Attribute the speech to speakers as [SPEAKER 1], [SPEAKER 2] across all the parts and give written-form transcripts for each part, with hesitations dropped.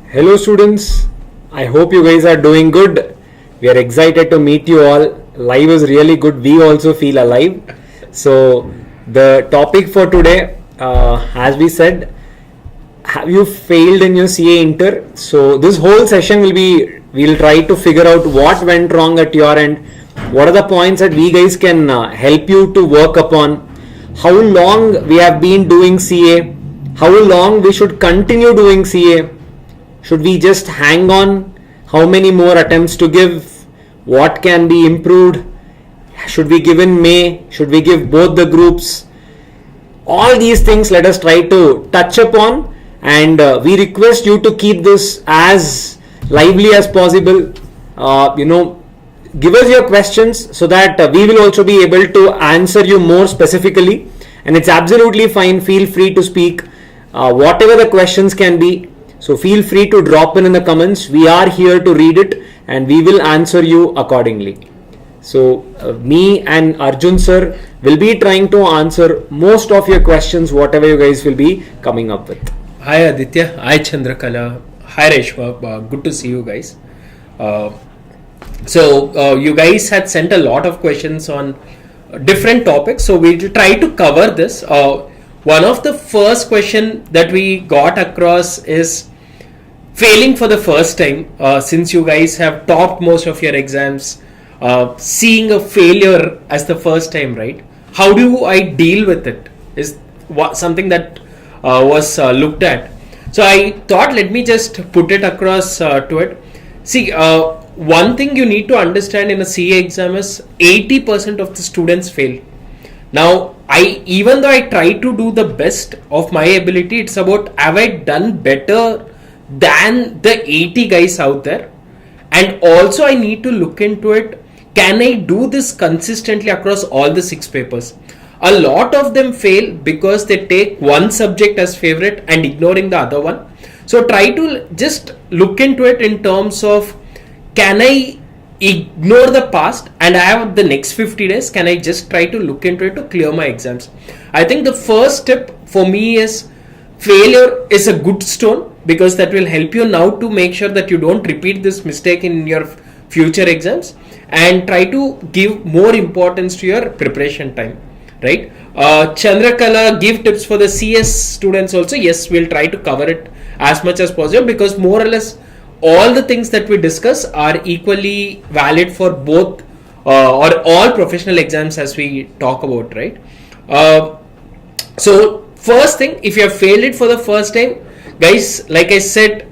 [SPEAKER 1] Hello students, I hope you guys are doing good. We are excited to meet you all. Live is really good. We also feel alive. So the topic for today, as we said, have you failed in your CA Inter? So this whole session we'll try to figure out what went wrong at your end. What are the points that we guys can help you to work upon? How long we have been doing CA? How long we should continue doing CA? Should we just hang on? How many more attempts to give? What can be improved? Should we give in May? Should we give both the groups? All these things let us try to touch upon, and we request you to keep this as lively as possible. Give us your questions so that we will also be able to answer you more specifically, and it's absolutely fine. Feel free to speak whatever the questions can be. So feel free to drop in the comments. We are here to read it and we will answer you accordingly. So me and Arjun sir will be trying to answer most of your questions, whatever you guys will be coming up with.
[SPEAKER 2] Hi Aditya, hi Chandrakala, hi Reshma, good to see you guys. So you guys had sent a lot of questions on different topics, so we'll try to cover this. One of the first question that we got across is failing for the first time. Since you guys have topped most of your exams, seeing a failure as the first time, right? How do I deal with it? Is something that was looked at. So I thought, let me just put it across to it. See, one thing you need to understand in a CA exam is 80% of the students fail. Now, even though I try to do the best of my ability, it's about have I done better than the 80 guys out there? And also I need to look into it, can I do this consistently across all the 6 papers? A lot of them fail because they take one subject as favorite and ignoring the other one. So try to just look into it in terms of, can I ignore the past and I have the next 50 days, can I just try to look into it to clear my exams? I think the first step for me is failure is a good stone, because that will help you now to make sure that you don't repeat this mistake in your future exams, and try to give more importance to your preparation time, right? Chandrakala, give tips for the CS students also. Yes, we'll try to cover it as much as possible, because more or less all the things that we discuss are equally valid for both or all professional exams as we talk about, right? So first thing, if you have failed it for the first time, guys, like I said,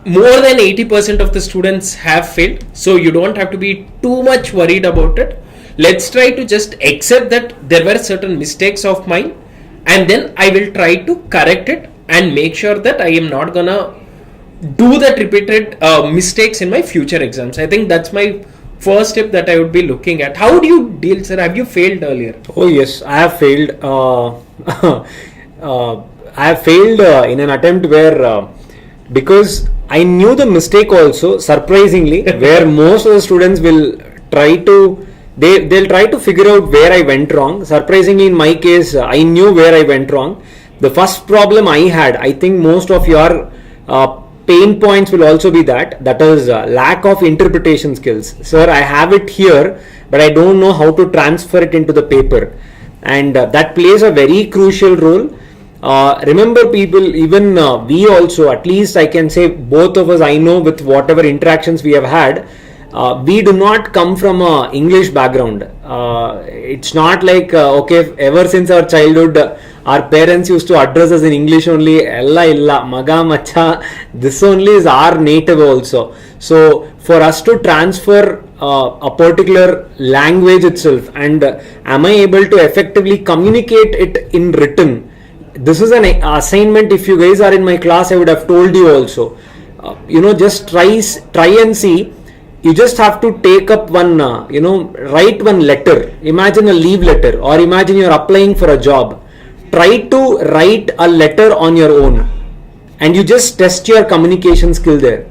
[SPEAKER 2] more than 80% of the students have failed, so you don't have to be too much worried about it. Let's try to just accept that there were certain mistakes of mine, and then I will try to correct it and make sure that I am not gonna do that repeated mistakes in my future exams. I think that's my first step that I would be looking at. How do you deal, sir? Have you failed earlier?
[SPEAKER 1] Oh yes, I have failed. I have failed in an attempt where because I knew the mistake also, surprisingly, where most of the students will try to they'll try to figure out where I went wrong. Surprisingly, in my case, I knew where I went wrong. The first problem I had, I think most of your pain points will also be that is lack of interpretation skills. Sir, I have it here, but I don't know how to transfer it into the paper, and that plays a very crucial role. Remember people, even we also, at least I can say both of us, I know with whatever interactions we have had, we do not come from a English background. It's not like okay, ever since our childhood our parents used to address us in English only. Ella illa maga macha, this only is our native also. So for us to transfer a particular language itself, and am I able to effectively communicate it in written, this is an assignment. If you guys are in my class, I would have told you also, just try and see. You just have to take up one, write one letter. Imagine a leave letter, or imagine you're applying for a job. Try to write a letter on your own, and you just test your communication skill there.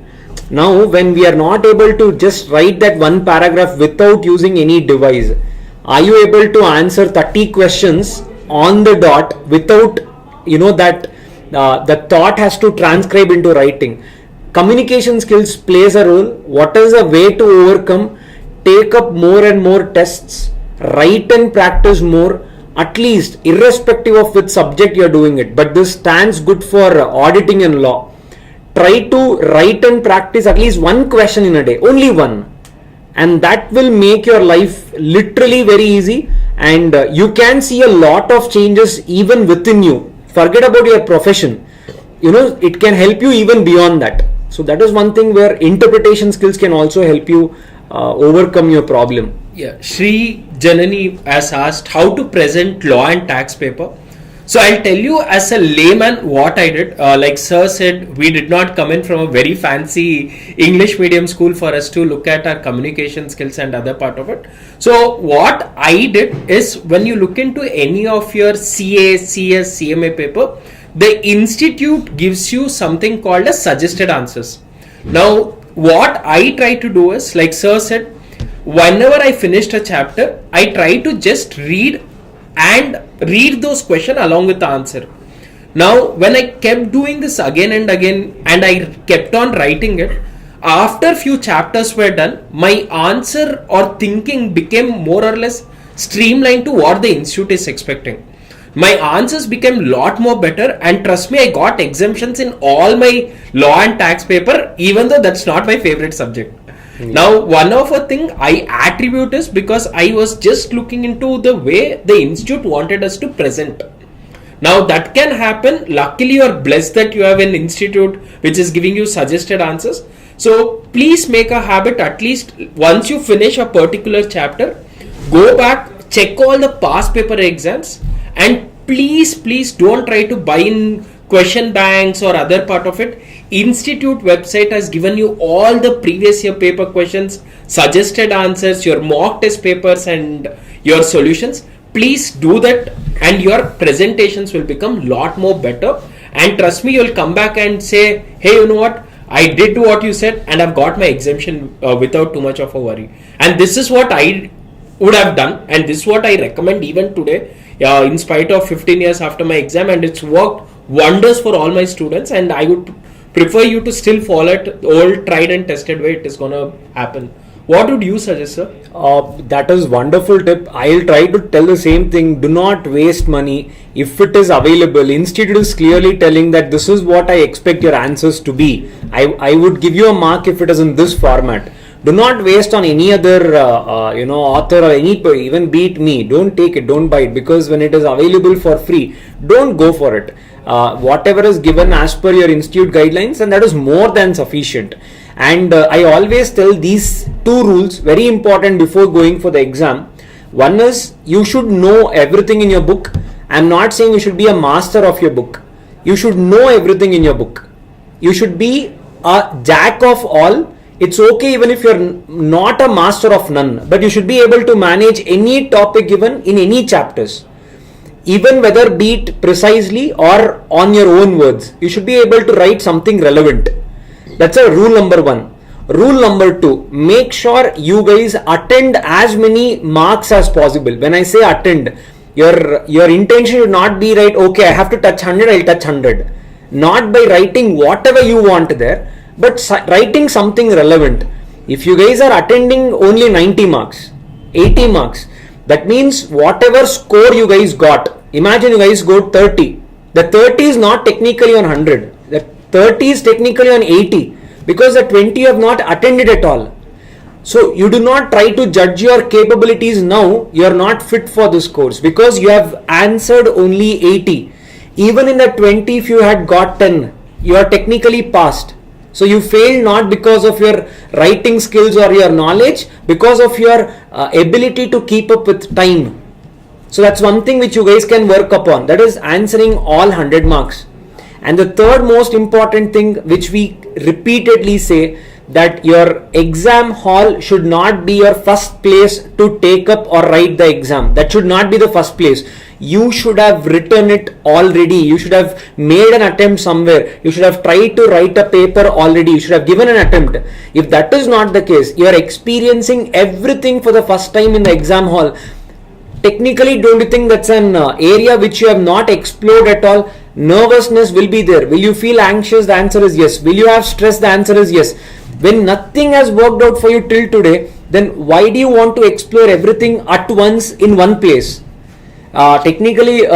[SPEAKER 1] Now, when we are not able to just write that one paragraph without using any device, are you able to answer 30 questions on the dot without, that the thought has to transcribe into writing. Communication skills plays a role. What is a way to overcome? Take up more and more tests, write and practice more, at least irrespective of which subject you are doing it. But this stands good for auditing and law. Try to write and practice at least one question in a day, only one, and that will make your life literally very easy, and you can see a lot of changes even within you. Forget about your profession, it can help you even beyond that. So that is one thing where interpretation skills can also help you overcome your problem.
[SPEAKER 2] Yeah, Shri Janani has asked how to present law and tax paper. So I'll tell you as a layman what I did. Like Sir said, we did not come in from a very fancy English medium school for us to look at our communication skills and other part of it. So what I did is, when you look into any of your CA, CS, CMA paper, the institute gives you something called as suggested answers. Now what I try to do is, like Sir said, whenever I finished a chapter, I try to just read those questions along with the answer. Now when I kept doing this again and again, and I kept on writing it, after few chapters were done, my answer or thinking became more or less streamlined to what the institute is expecting. My answers became a lot more better, and trust me, I got exemptions in all my law and tax paper, even though that's not my favorite subject. Now, one of a thing I attribute is because I was just looking into the way the institute wanted us to present. Now that can happen. Luckily, you are blessed that you have an institute which is giving you suggested answers. So please make a habit, at least once you finish a particular chapter, go back, check all the past paper exams, and please don't try to buy in question banks or other part of it. Institute website has given you all the previous year paper questions, suggested answers, your mock test papers and your solutions. Please do that, and your presentations will become lot more better. And trust me, you'll come back and say, hey, you know what, I did what you said and I've got my exemption without too much of a worry. And this is what I would have done, and this is what I recommend even today, in spite of 15 years after my exam, and it's worked wonders for all my students. And I would prefer you to still follow it the old tried and tested way it is gonna happen. What would you suggest, sir?
[SPEAKER 1] That is wonderful tip. I'll try to tell the same thing. Do not waste money if it is available. Institute is clearly telling that this is what I expect your answers to be. I would give you a mark if it is in this format. Do not waste on any other author or any, even beat me. Don't take it, don't buy it, because when it is available for free, don't go for it. Whatever is given as per your institute guidelines, and that is more than sufficient. And I always tell these two rules, very important before going for the exam. One is, you should know everything in your book. I'm not saying you should be a master of your book. You should know everything in your book. You should be a jack of all. It's okay even if you're not a master of none, but you should be able to manage any topic given in any chapters. Even whether be it precisely or on your own words, you should be able to write something relevant. That's a rule number one. Rule number two, make sure you guys attend as many marks as possible. When I say attend, your intention should not be right, okay, I have to touch 100, I'll touch 100. Not by writing whatever you want there, but writing something relevant. If you guys are attending only 90 marks, 80 marks, that means whatever score you guys got, imagine you guys got 30. The 30 is not technically on 100. The 30 is technically on 80, because the 20 you have not attended at all. So you do not try to judge your capabilities now. You are not fit for this course because you have answered only 80. Even in the 20, if you had got 10, you are technically passed. So you failed not because of your writing skills or your knowledge, because of your ability to keep up with time. So that's one thing which you guys can work upon. That is answering all 100 marks. And the third most important thing which we repeatedly say, that your exam hall should not be your first place to take up or write the exam. That should not be the first place. You should have written it already. You should have made an attempt somewhere. You should have tried to write a paper already. You should have given an attempt. If that is not the case, you are experiencing everything for the first time in the exam hall. Technically, don't you think that's an area which you have not explored at all? Nervousness will be there. Will you feel anxious? The answer is yes. Will you have stress? The answer is yes. When nothing has worked out for you till today, then why do you want to explore everything at once in one place? Technically,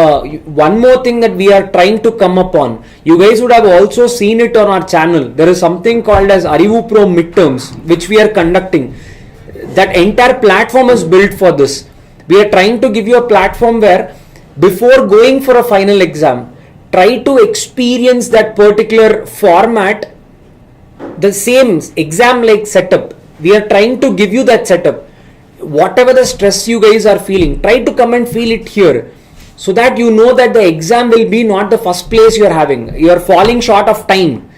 [SPEAKER 1] one more thing that we are trying to come upon, you guys would have also seen it on our channel. There is something called as ArivuPro midterms, which we are conducting. That entire platform is built for this. We are trying to give you a platform where before going for a final exam, try to experience that particular format, the same exam like setup. We are trying to give you that setup. Whatever the stress you guys are feeling, try to come and feel it here, so that you know that the exam will be not the first place you are having. You are falling short of time.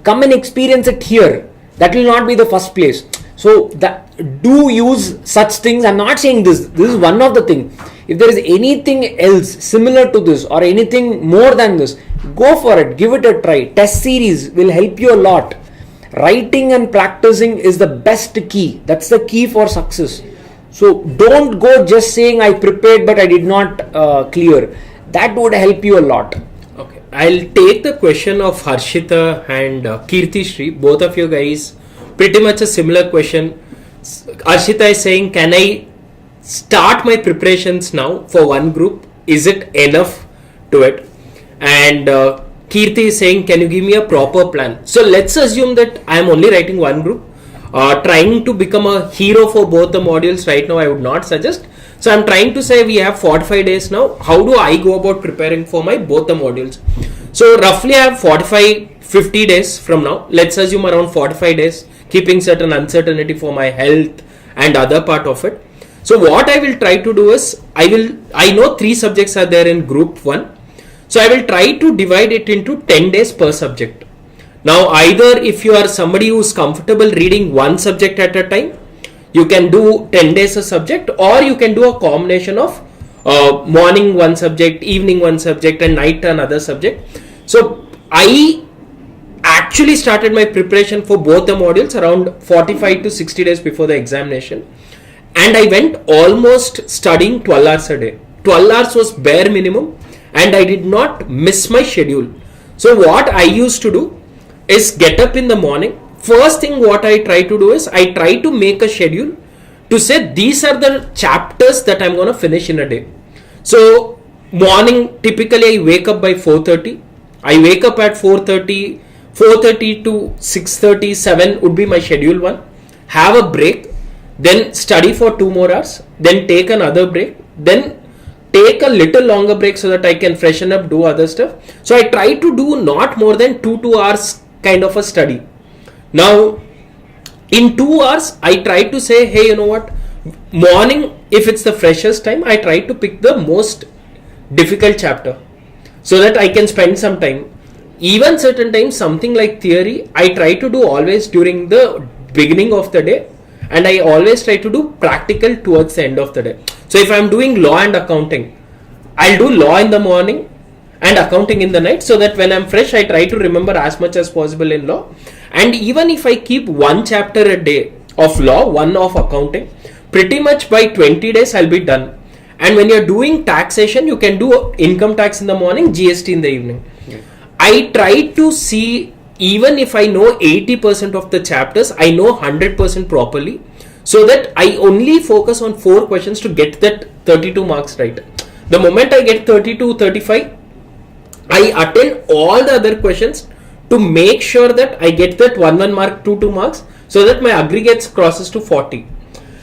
[SPEAKER 1] Come and experience it here. That will not be the first place. So do use such things. I'm not saying this. This is one of the things. If there is anything else similar to this or anything more than this, go for it. Give it a try. Test series will help you a lot. Writing and practicing is the best key. That's the key for success. So don't go just saying I prepared but I did not clear. That would help you a lot.
[SPEAKER 2] Okay, I'll take the question of Harshita and Kirti Shri. Both of you guys, pretty much a similar question. Harshita is saying, can I start my preparations now for one group? Is it enough to it? And Kirti is saying, can you give me a proper plan? So let's assume that I am only writing one group. Trying to become a hero for both the modules right now, I would not suggest. So I'm trying to say we have 45 days now. How do I go about preparing for my both the modules? So roughly I have 50 days from now. Let's assume around 45 days, keeping certain uncertainty for my health and other part of it. So what I will try to do is, I know 3 subjects are there in group 1. So I will try to divide it into 10 days per subject. Now, either if you are somebody who is comfortable reading one subject at a time, you can do 10 days a subject, or you can do a combination of morning one subject, evening one subject, and night another subject. So I actually started my preparation for both the modules around 45 to 60 days before the examination, and I went almost studying 12 hours a day. 12 hours was bare minimum, and I did not miss my schedule. So what I used to do is get up in the morning. First thing what I try to do is I try to make a schedule to say these are the chapters that I'm going to finish in a day. So morning, typically I wake up by 4:30. I wake up at 4:30 to 6:30, 7 would be my schedule one. Have a break, then study for 2 more hours, then take another break, then take a little longer break so that I can freshen up, do other stuff. So I try to do not more than 2 hours kind of a study. Now in 2 hours I try to say, hey, you know what, morning, if it's the freshest time, I try to pick the most difficult chapter so that I can spend some time. Even certain times, something like theory, I try to do always during the beginning of the day, and I always try to do practical towards the end of the day. So if I'm doing law and accounting, I'll do law in the morning and accounting in the night, so that when I'm fresh, I try to remember as much as possible in law. And even if I keep one chapter a day of law, one of accounting, pretty much by 20 days I'll be done. And when you're doing taxation, you can do income tax in the morning, GST in the evening. I try to see, even if I know 80% of the chapters, I know 100% properly, so that I only focus on 4 questions to get that 32 marks right. The moment I get 32, 35, I attend all the other questions to make sure that I get that 1 mark, 2 marks, so that my aggregates crosses to 40,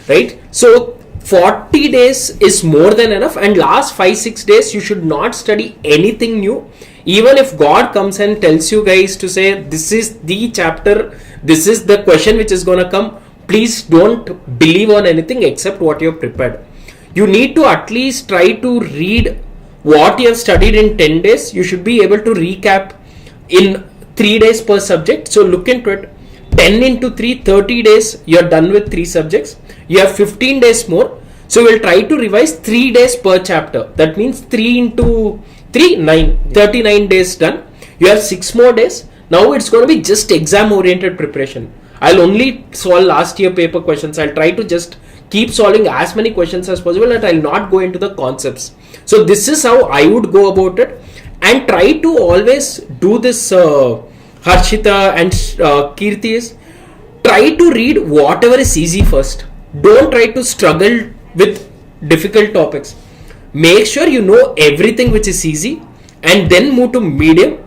[SPEAKER 2] right? So 40 days is more than enough, and last 5-6 days you should not study anything new. Even if God comes and tells you guys to say this is the chapter, this is the question which is going to come, please don't believe on anything except what you have prepared. You need to at least try to read what you have studied in 10 days. You should be able to recap in 3 days per subject. So look into it. 10 into 3, 30 days, you are done with 3 subjects. You have 15 days more. So we'll try to revise 3 days per chapter. That means 3 into 3, 9, 39 days done. You have 6 more days. Now it's going to be just exam oriented preparation. I'll only solve last year paper questions. I'll try to just keep solving as many questions as possible, and I'll not go into the concepts. So this is how I would go about it. and try to always do this. Harshita and Kirti is try to read whatever is easy first. Don't try to struggle with difficult topics. Make sure you know everything which is easy and then move to medium.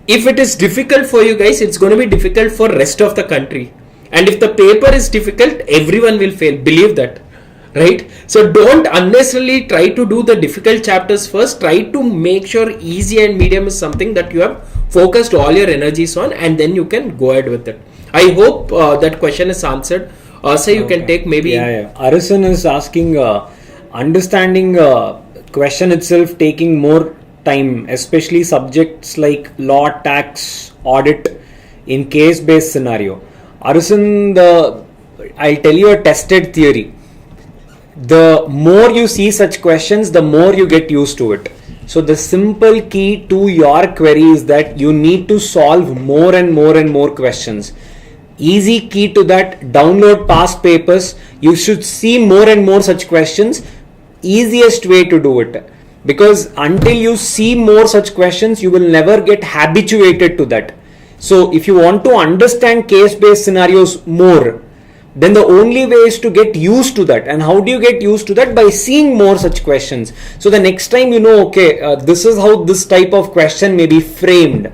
[SPEAKER 2] If it is difficult for you guys, it's going to be difficult for rest of the country. And if the paper is difficult, everyone will fail. Believe that, right? So don't unnecessarily try to do the difficult chapters first. Try to make sure easy and medium is something that you have focused all your energies on, and then you can go ahead with it. I hope that question is answered. So you can take maybe.
[SPEAKER 1] Yeah. Arjun is asking, understanding question itself taking more time, especially subjects like law, tax, audit in case-based scenario. Arjun, I'll tell you a tested theory. The more you see such questions, the more you get used to it. So the simple key to your query is that you need to solve more and more questions. Easy key to that, download past papers. You should see more and more such questions. Easiest way to do it. Because until you see more such questions, you will never get habituated to that. So if you want to understand case-based scenarios more, then the only way is to get used to that. And how do you get used to that? By seeing more such questions. So the next time you know, okay, this is how this type of question may be framed.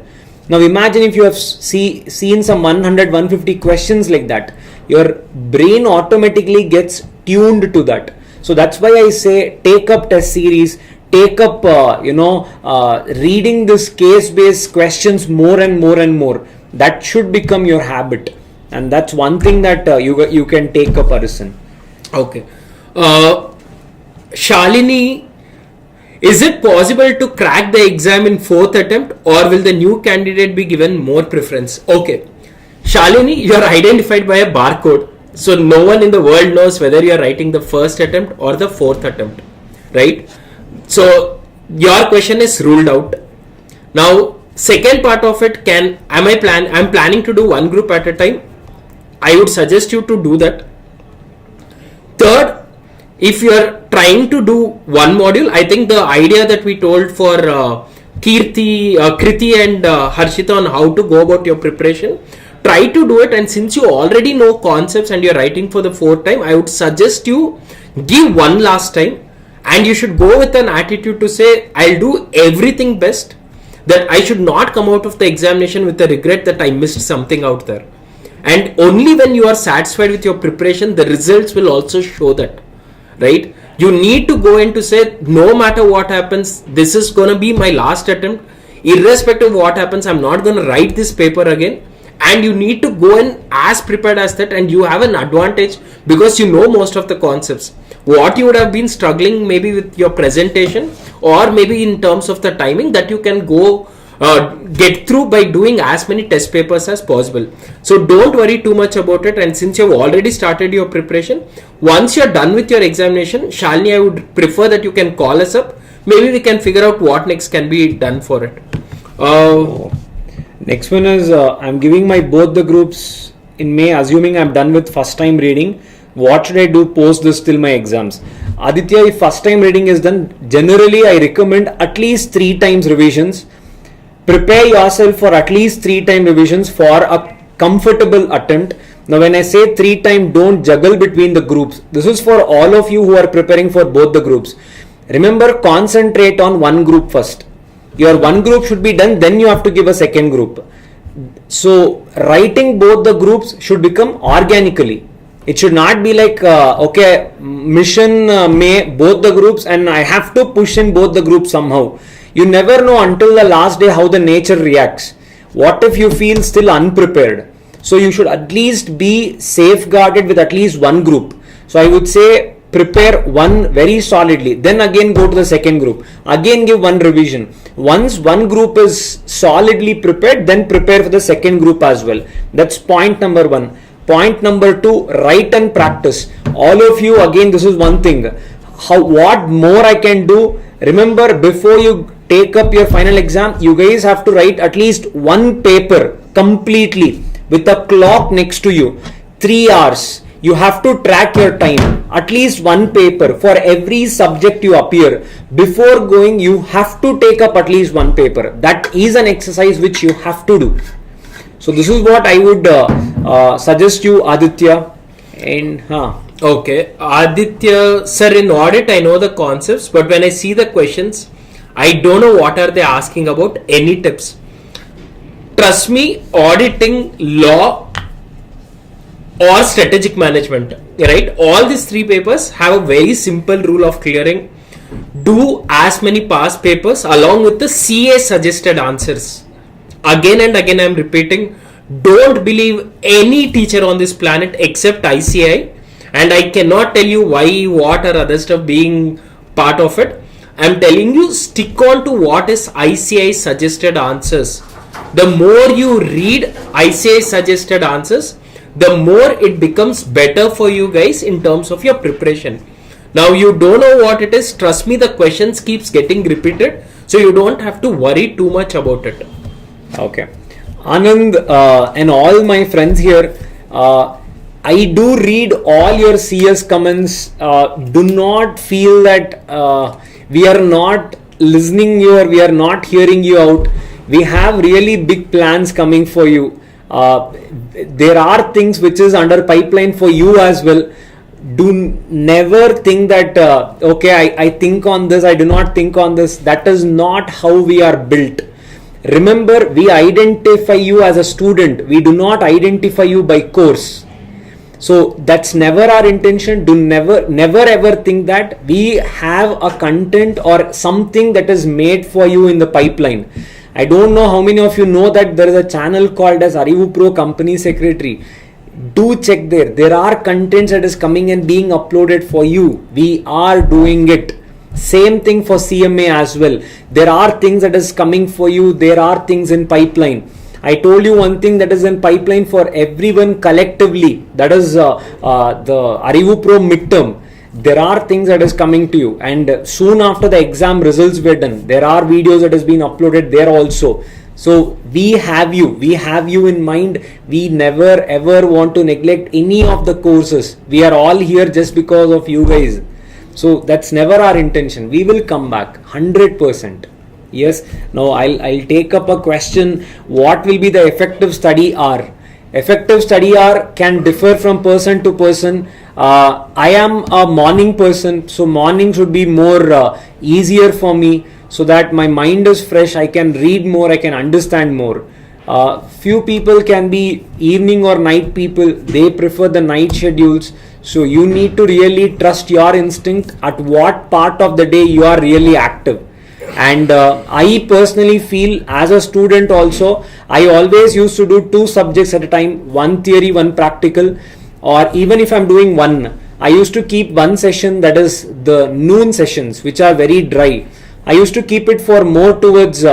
[SPEAKER 1] Now imagine if you have seen some 100, 150 questions like that. Your brain automatically gets tuned to that. So that's why I say take up test series, take up, reading this case-based questions more and more. That should become your habit. And that's one thing that you can take up, Arjun.
[SPEAKER 2] Okay. Shalini, is it possible to crack the exam in 4th attempt, or will the new candidate be given more preference? Okay. Shalini, you are identified by a barcode. So no one in the world knows whether you are writing the first attempt or the 4th attempt. Right? So your question is ruled out. Now, second part of it, I'm planning to do one group at a time. I would suggest you to do that. Third, if you are trying to do one module, I think the idea that we told for Kriti and Harshita on how to go about your preparation, try to do it. And since you already know concepts and you're writing for the 4th time, I would suggest you give one last time, and you should go with an attitude to say, I'll do everything best, that I should not come out of the examination with a regret that I missed something out there. And only when you are satisfied with your preparation, the results will also show that, right? You need to go in to say, no matter what happens, this is going to be my last attempt. Irrespective of what happens, I'm not going to write this paper again. And you need to go in as prepared as that, and you have an advantage because you know most of the concepts. What you would have been struggling maybe with your presentation, or maybe in terms of the timing, that you can go get through by doing as many test papers as possible. So don't worry too much about it. And since you've already started your preparation, once you're done with your examination, Shalini, I would prefer that you can call us up. Maybe we can figure out what next can be done for it.
[SPEAKER 1] Next one is I'm giving my both the groups in May, assuming I'm done with first time reading. What should I do post this till my exams? Aditya, if first time reading is done, generally I recommend at least 3 times revisions. Prepare yourself for at least 3 time revisions for a comfortable attempt. Now when I say 3 time, don't juggle between the groups. This is for all of you who are preparing for both the groups. Remember, concentrate on one group first. Your one group should be done, then you have to give a second group. So writing both the groups should become organically. It should not be like, mission may both the groups and I have to push in both the groups somehow. You never know until the last day how the nature reacts. What if you feel still unprepared? So you should at least be safeguarded with at least one group. So I would say prepare one very solidly, then again go to the second group, again give one revision. Once one group is solidly prepared, then prepare for the second group as well. That's point number 1. Point number 2, write and practice. All of you, again, this is one thing. What more I can do? Remember, before you take up your final exam, you guys have to write at least one paper completely with a clock next to you. 3 hours. you have to track your time. At least one paper for every subject you appear. Before going, you have to take up at least one paper. That is an exercise which you have to do. So this is what I would suggest you, Aditya. And
[SPEAKER 2] Okay, Aditya sir, in audit I know the concepts, but when I see the questions, I don't know what are they asking about. Any tips? Trust me, auditing, law, or strategic management, right? All these three papers have a very simple rule of clearing. Do as many past papers along with the CA suggested answers. Again and again, I'm repeating, don't believe any teacher on this planet except ICAI. And I cannot tell you why, what, or other stuff being part of it. I'm telling you, stick on to what is ICAI suggested answers. The more you read ICAI suggested answers, the more it becomes better for you guys in terms of your preparation. Now you don't know what it is. Trust me, the questions keeps getting repeated, so you don't have to worry too much about it.
[SPEAKER 1] Okay, Anand and all my friends here, I do read all your CS comments. Do not feel that we are not listening you or we are not hearing you out. We have really big plans coming for you. There are things which is under pipeline for you as well. Do never think that okay, I think on this, I do not think on this. That is not how we are built. Remember, we identify you as a student. We do not identify you by course. So that's never our intention. Do never ever think that we have a content or something that is made for you in the pipeline. I don't know how many of you know that there is a channel called as ArivuPro Company Secretary. Do check there. There are contents that is coming and being uploaded for you. We are doing it. Same thing for CMA as well. There are things that is coming for you. There are things in pipeline. I told you one thing that is in pipeline for everyone collectively. That is the ArivuPro midterm. There are things that is coming to you, and soon after the exam results were done, there are videos that has been uploaded there also. So we have you in mind. We never ever want to neglect any of the courses. We are all here just because of you guys. So that's never our intention. We will come back 100%. Yes. Now I'll take up a question. What will be the effective study hour? Effective study hour can differ from person to person. I am a morning person, so morning should be more easier for me, so that my mind is fresh. I can read more, I can understand more. Few people can be evening or night people. They prefer the night schedules. So you need to really trust your instinct at what part of the day you are really active. And I personally feel, as a student also, I always used to do 2 subjects at a time, one theory, one practical. Or even if I'm doing one, I used to keep one session, that is the noon sessions, which are very dry. I used to keep it for more towards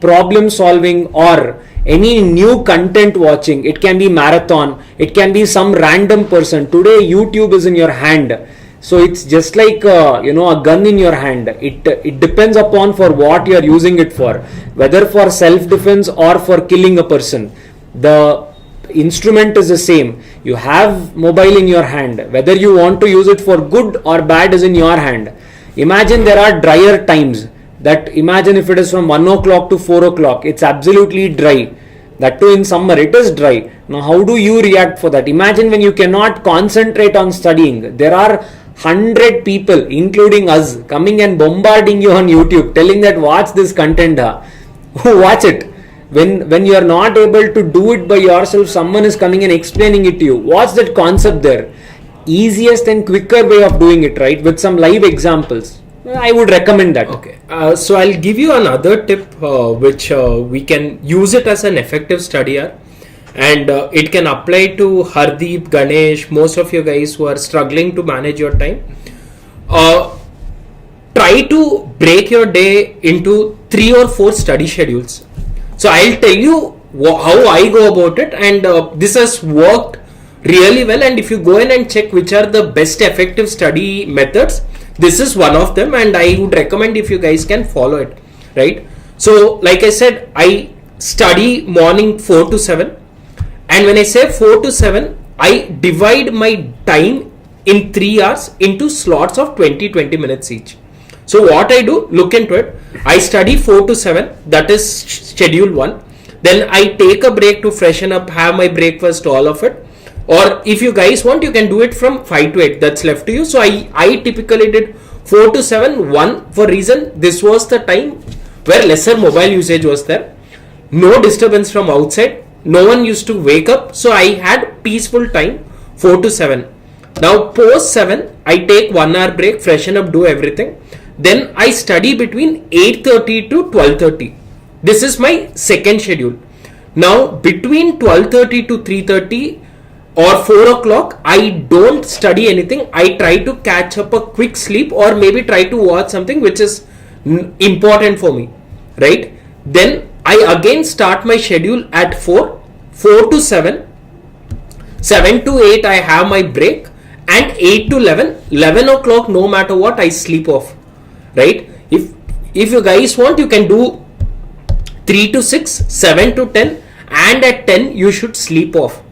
[SPEAKER 1] problem solving or any new content watching. It can be marathon, it can be some random person. Today YouTube is in your hand. So it's just like a gun in your hand. It depends upon for what you are using it for, whether for self-defense or for killing a person. The instrument is the same. You have mobile in your hand. Whether you want to use it for good or bad is in your hand. Imagine there are drier times. That imagine if it is from 1 o'clock to 4 o'clock. It's absolutely dry. That too in summer it is dry. Now how do you react for that? Imagine when you cannot concentrate on studying. There are 100 people, including us, coming and bombarding you on YouTube, telling that watch this content. Watch it. When you are not able to do it by yourself, someone is coming and explaining it to you. What's that concept there? Easiest and quicker way of doing it, right? With some live examples. I would recommend that.
[SPEAKER 2] Okay. So I'll give you another tip which we can use it as an effective study hour. And it can apply to Hardeep, Ganesh, most of you guys who are struggling to manage your time. Try to break your day into 3 or 4 study schedules. So I'll tell you how I go about it, and this has worked really well. And if you go in and check which are the best effective study methods, this is one of them, and I would recommend if you guys can follow it, right? So like I said, I study morning 4 to 7. And when I say 4 to 7, I divide my time in 3 hours into slots of 20 minutes each. So what I do, look into it. I study 4 to 7, that is schedule 1. Then I take a break to freshen up, have my breakfast, all of it. Or if you guys want, you can do it from 5 to 8, that's left to you. So I typically did 4 to 7, 1 for reason this was the time where lesser mobile usage was there. No disturbance from outside. No one used to wake up. So I had peaceful time, 4 to 7. Now post 7, I take 1 hour break, freshen up, do everything. Then I study between 8:30 to 12:30. This is my second schedule. Now between 12:30 to 3:30 or 4 o'clock, I don't study anything. I try to catch up a quick sleep or maybe try to watch something which is important for me, right? Then I again start my schedule at 4 to 7, 7 to 8 I have my break, and 8 to 11 o'clock, no matter what, I sleep off, right? If you guys want, you can do 3 to 6, 7 to 10, and at 10 you should sleep off.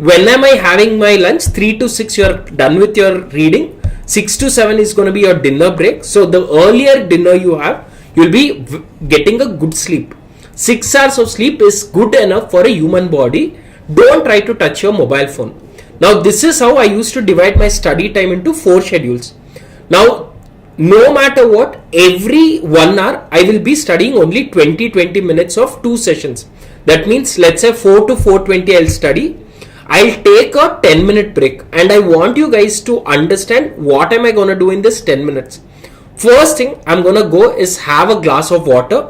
[SPEAKER 2] When am I having my lunch? 3 to 6 you are done with your reading. 6 to 7 is going to be your dinner break. So the earlier dinner you have, you'll be getting a good sleep. 6 hours of sleep is good enough for a human body. Don't try to touch your mobile phone. Now this is how I used to divide my study time into 4 schedules. Now no matter what, every 1 hour I will be studying only 20 minutes of 2 sessions. That means let's say 4 to 4:20 I'll study. I'll take a 10-minute break, and I want you guys to understand what am I going to do in this 10 minutes. First thing I'm going to go is have a glass of water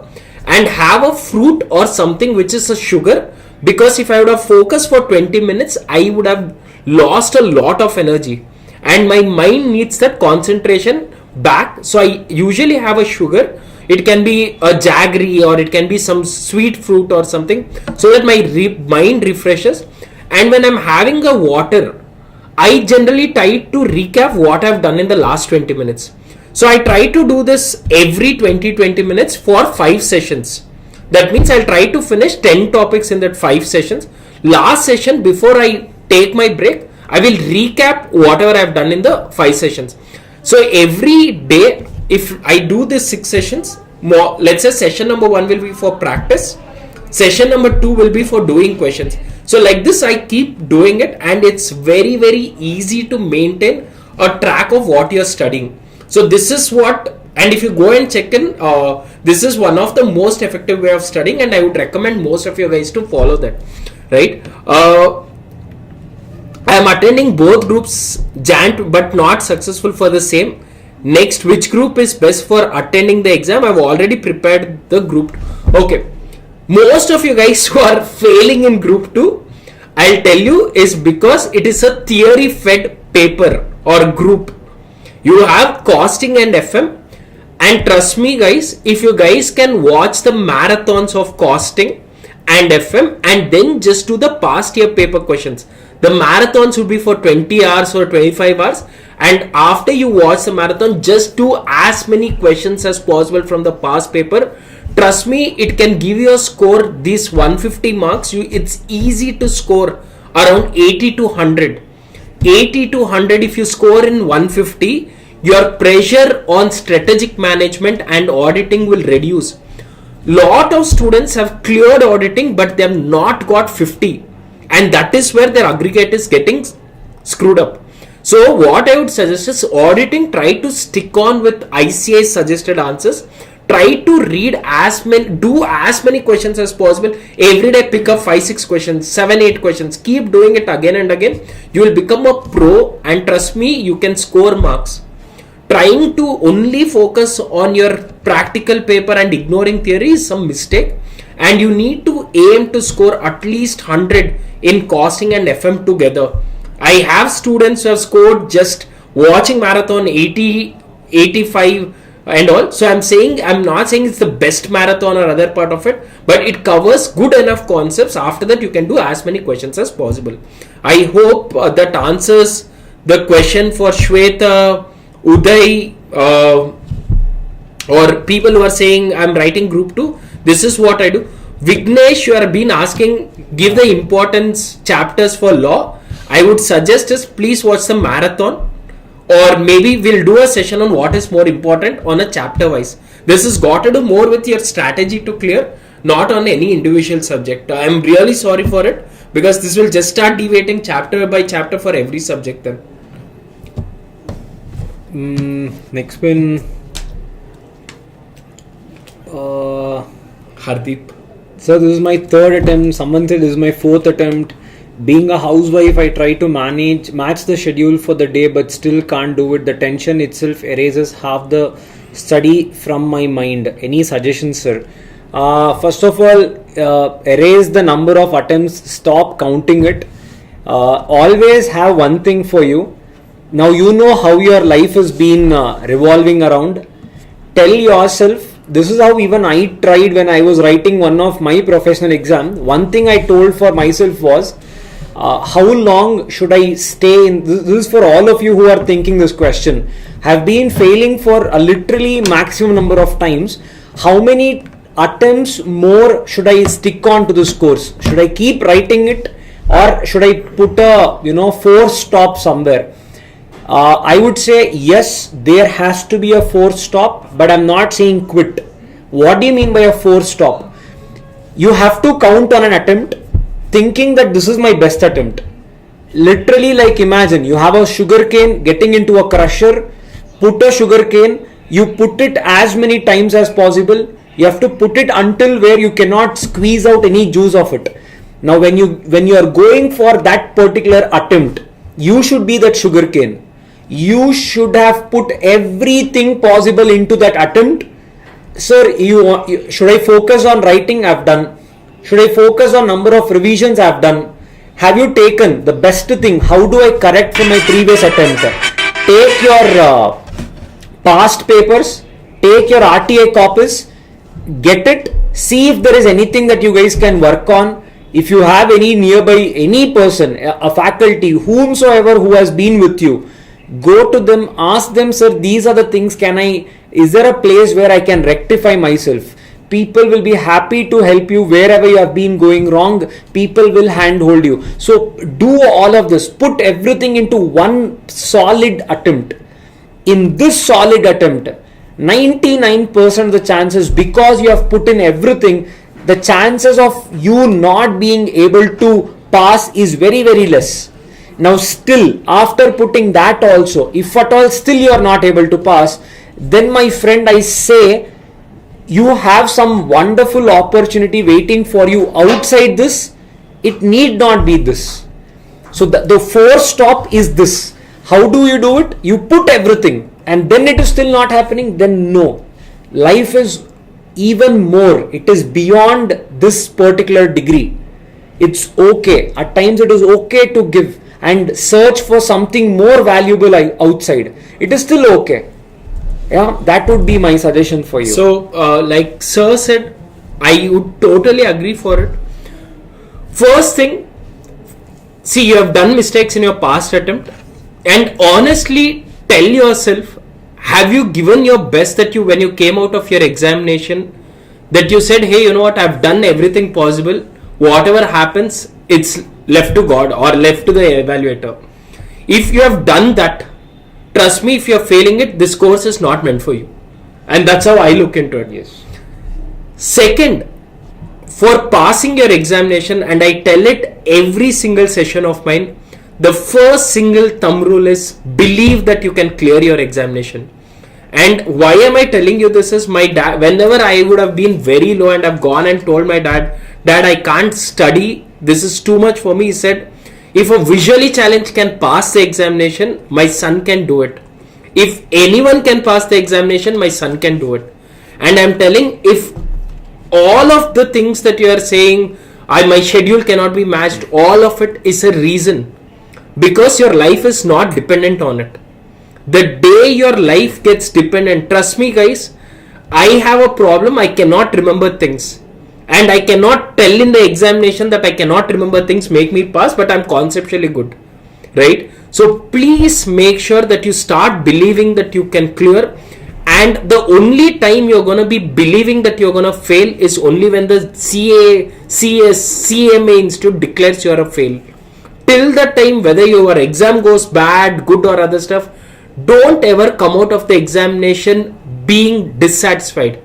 [SPEAKER 2] and have a fruit or something which is a sugar, because if I would have focused for 20 minutes, I would have lost a lot of energy and my mind needs that concentration back. So I usually have a sugar. It can be a jaggery or it can be some sweet fruit or something, so that my mind refreshes. And when I'm having a water, I generally try to recap what I've done in the last 20 minutes. So I try to do this every 20 minutes for 5 sessions. That means I'll try to finish 10 topics in that 5 sessions. Last session, before I take my break, I will recap whatever I've done in the 5 sessions. So every day, if I do this 6 sessions, more, let's say session number 1 will be for practice, session number 2 will be for doing questions. So like this I keep doing it, and it's very easy to maintain a track of what you're studying. So this is what, and if you go and check in, this is one of the most effective way of studying, and I would recommend most of you guys to follow that, right? I am attending both groups JANT but not successful for the same. Next, which group is best for attending the exam? I've already prepared the group. Okay. Most of you guys who are failing in group 2, I'll tell you, is because it is a theory fed paper or group. You have costing and FM, and trust me guys, if you guys can watch the marathons of costing and FM and then just do the past year paper questions, the marathons would be for 20 hours or 25 hours, and after you watch the marathon, just do as many questions as possible from the past paper. Trust me, it can give you a score, these 150 marks. It's easy to score around 80 to 100. 80 to 100 if you score in 150, your pressure on strategic management and auditing will reduce. Lot of students have cleared auditing, but they have not got 50. And that is where their aggregate is getting screwed up. So what I would suggest is auditing, try to stick on with ICAI suggested answers. Try to read do as many questions as possible. Every day pick up 5-6 questions, 7-8 questions. Keep doing it again and again. You will become a pro, and trust me, you can score marks. Trying to only focus on your practical paper and ignoring theory is some mistake. And you need to aim to score at least 100 in costing and FM together. I have students who have scored just watching marathon 80, 85 and all. So I'm not saying it's the best marathon or other part of it, but it covers good enough concepts. After that, you can do as many questions as possible. I hope that answers the question for Shweta, Uday, or people who are saying I'm writing group 2. This is what I do. Vignesh, you have been asking, give the importance chapters for law. I would suggest is please watch the marathon, or maybe we'll do a session on what is more important on a chapter wise. This has got to do more with your strategy to clear, not on any individual subject. I am really sorry for it, because this will just start deviating chapter by chapter for every subject then.
[SPEAKER 1] Next one.
[SPEAKER 2] Hardeep.
[SPEAKER 1] So this is my third attempt. Someone said this is my fourth attempt. Being a housewife, I try to match the schedule for the day, but still can't do it. The tension itself erases half the study from my mind. Any suggestions, sir? First of all, erase the number of attempts. Stop counting it. Always have one thing for you. Now you know how your life has been revolving around. Tell yourself, this is how even I tried when I was writing one of my professional exams. One thing I told for myself was, how long should I stay in? This is for all of you who are thinking this question. Have been failing for a literally maximum number of times. How many attempts more should I stick on to this course? Should I keep writing it, or should I put a force stop somewhere? I would say yes, there has to be a force stop, but I'm not saying quit. What do you mean by a force stop? You have to count on an attempt thinking that this is my best attempt. Literally, like imagine you have a sugar cane getting into a crusher, put a sugar cane, you put it as many times as possible. You have to put it until where you cannot squeeze out any juice of it. Now when you are going for that particular attempt, you should be that sugar cane. You should have put everything possible into that attempt. Sir, should I focus on writing? I've done. Should I focus on number of revisions? I've done. Have you taken the best thing? How do I correct from my previous attempt? Take your past papers, take your RTA copies, get it, see if there is anything that you guys can work on. If you have any nearby, any person, a faculty, whomsoever who has been with you, go to them, ask them, sir, these are the things, is there a place where I can rectify myself? People will be happy to help you wherever you have been going wrong. People will handhold you. So do all of this. Put everything into one solid attempt. In this solid attempt, 99% of the chances, because you have put in everything, the chances of you not being able to pass is very, very less. Now still, after putting that also, if at all still you are not able to pass, then my friend, I say, you have some wonderful opportunity waiting for you outside this. It need not be this. So the force stop is this. How do you do it? You put everything and then it is still not happening, then no. Life is even more. It is beyond this particular degree. It's okay. At times it is okay to give and search for something more valuable outside. It is still okay. Yeah, that would be my suggestion for you.
[SPEAKER 2] So, like Sir said, I would totally agree for it. First thing, see, you have done mistakes in your past attempt, and honestly tell yourself, have you given your best that when you came out of your examination, that you said, hey, you know what, I've done everything possible. Whatever happens, it's left to God or left to the evaluator. If you have done that, trust me, if you're failing it, this course is not meant for you. And that's how I look into it.
[SPEAKER 1] Yes.
[SPEAKER 2] Second, for passing your examination, and I tell it every single session of mine, the first single thumb rule is believe that you can clear your examination. And why am I telling you this is my dad, whenever I would have been very low and I've gone and told my dad, I can't study, this is too much for me, he said, if a visually challenged can pass the examination, my son can do it. If anyone can pass the examination, my son can do it. And I'm telling, if all of the things that you are saying, my schedule cannot be matched, all of it is a reason. Because your life is not dependent on it. The day your life gets dependent, trust me guys, I have a problem, I cannot remember things. And I cannot tell in the examination that I cannot remember things, make me pass, but I'm conceptually good. Right? So please make sure that you start believing that you can clear. And the only time you're going to be believing that you're going to fail is only when the CMA Institute declares you're a fail. till that time, whether your exam goes bad, good or other stuff, don't ever come out of the examination being dissatisfied.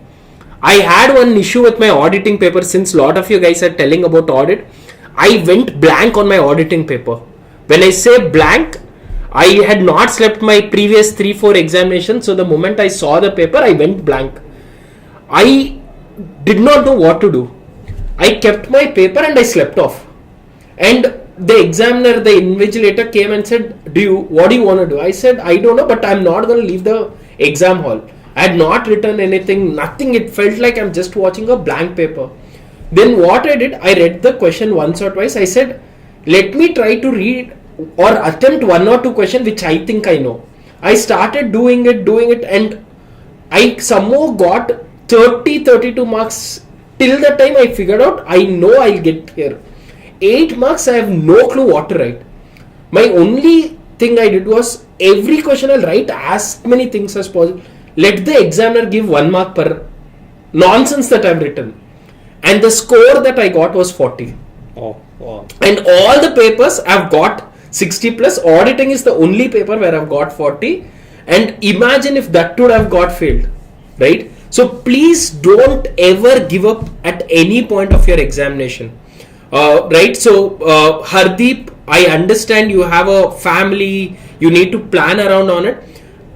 [SPEAKER 2] I had one issue with my auditing paper. Since a lot of you guys are telling about audit, I went blank on my auditing paper. When I say blank, I had not slept my previous 3-4 examinations, so the moment I saw the paper, I went blank. I did not know what to do. I kept my paper and I slept off. And the examiner, the invigilator came and said, what do you want to do? I said, I don't know, but I'm not going to leave the exam hall. I had not written anything, nothing. It felt like I'm just watching a blank paper. Then what I did, I read the question once or twice. I said, let me try to read or attempt 1 or 2 questions which I think I know. I started doing it, and I somehow got 32 marks. Till the time I figured out, I know I'll get here. 8 marks, I have no clue what to write. My only thing I did was, every question I'll write as many things as possible. Let the examiner give 1 mark per nonsense that I've written. And the score that I got was 40.
[SPEAKER 1] Oh, wow.
[SPEAKER 2] And all the papers I've got 60 plus. Auditing is the only paper where I've got 40. And imagine if that would have got failed, right? So please don't ever give up at any point of your examination. Right, so Hardeep, I understand you have a family, you need to plan around on it.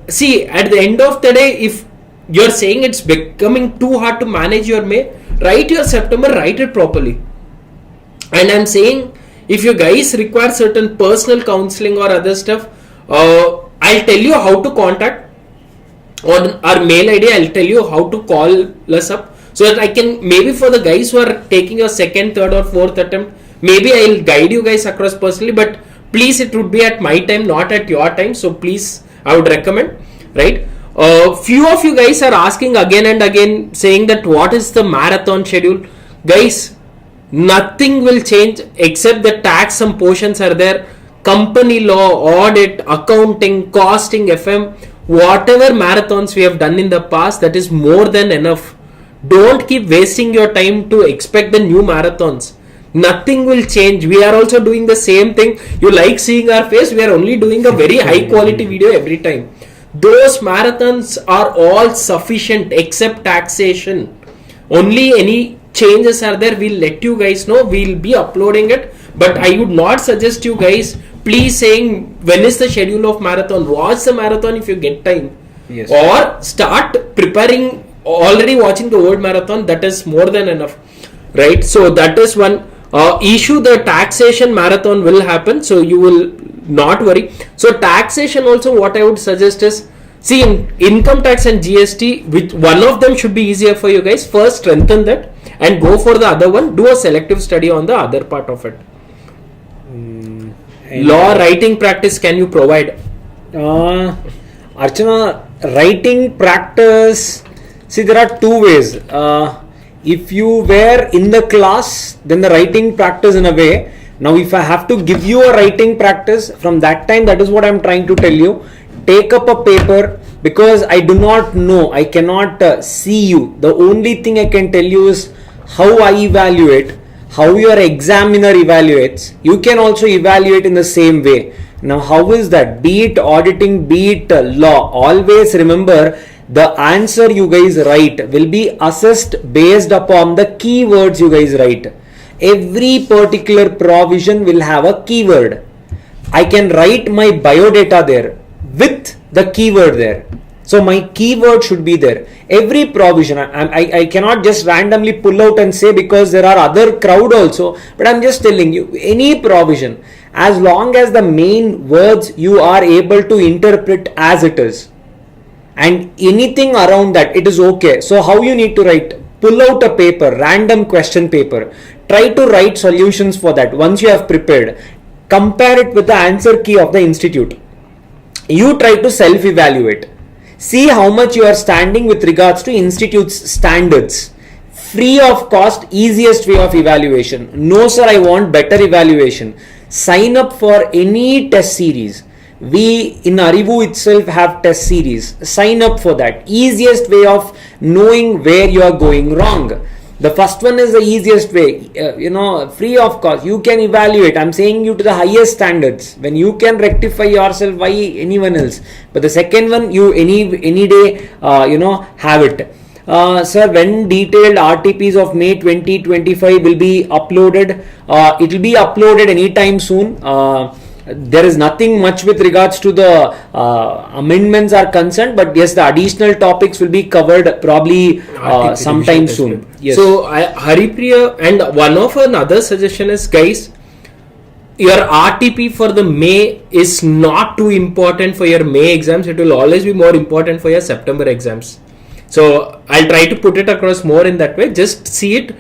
[SPEAKER 2] See, at the end of the day, if you're saying it's becoming too hard to manage your May, write your September, write it properly. And I'm saying, if you guys require certain personal counseling or other stuff, I'll tell you how to contact on our mail ID. I'll tell you how to call us up, so that I can, maybe for the guys who are taking your 2nd, 3rd or 4th attempt, maybe I'll guide you guys across personally, but please, it would be at my time, not at your time. So please, I would recommend, right? Few of you guys are asking again and again, saying that what is the marathon schedule? Guys, nothing will change except the tax, some portions are there, company law, audit, accounting, costing, FM, whatever marathons we have done in the past, that is more than enough. Don't keep wasting your time to expect the new marathons. Nothing will change. We are also doing the same thing. You like seeing our face, we are only doing a very high quality video every time. Those marathons are all sufficient except taxation. Only any changes are there, we'll let you guys know. We'll be uploading it, but I would not suggest you guys please saying when is the schedule of marathon. Watch the marathon if you get time.
[SPEAKER 1] Yes.
[SPEAKER 2] Or start preparing, already watching the old marathon, that is more than enough, right? So that is one issue. The taxation marathon will happen, so you will not worry. So taxation also, what I would suggest is, see, in income tax and GST, which one of them should be easier for you guys. First strengthen that and go for the other one. Do a selective study on the other part of it. Law writing practice, can you provide?
[SPEAKER 1] Archana, writing practice, see, there are 2 ways. If you were in the class, then the writing practice in a way. Now, if I have to give you a writing practice from that time, that is what I'm trying to tell you. Take up a paper, because I do not know, I cannot see you. The only thing I can tell you is how I evaluate, how your examiner evaluates. You can also evaluate in the same way. Now, how is that? Be it auditing, be it law. Always remember, the answer you guys write will be assessed based upon the keywords you guys write. Every particular provision will have a keyword. I can write my biodata there with the keyword there. So my keyword should be there. Every provision, I cannot just randomly pull out and say, because there are other crowd also, but I'm just telling you, any provision, as long as the main words you are able to interpret as it is, and anything around that, it is okay. So how you need to write? Pull out a paper, random question paper, try to write solutions for that. Once you have prepared, compare it with the answer key of the institute. You try to self-evaluate. See how much you are standing with regards to institute's standards. Free of cost, easiest way of evaluation. No sir, I want better evaluation. Sign up for any test series. We in Arivu itself have test series. Sign up for that. Easiest way of knowing where you are going wrong. The first one is the easiest way, free of cost. You can evaluate. I'm saying you to the highest standards. When you can rectify yourself, why anyone else? But the second one, you any day, have it. Sir, when detailed RTPs of May 2025 will be uploaded? It will be uploaded anytime soon. There is nothing much with regards to the amendments are concerned, but yes, the additional topics will be covered probably sometime soon. Yes.
[SPEAKER 2] So, Haripriya, and one of another suggestion is, guys, your RTP for the May is not too important for your May exams. It will always be more important for your September exams. So I'll try to put it across more in that way. Just see it.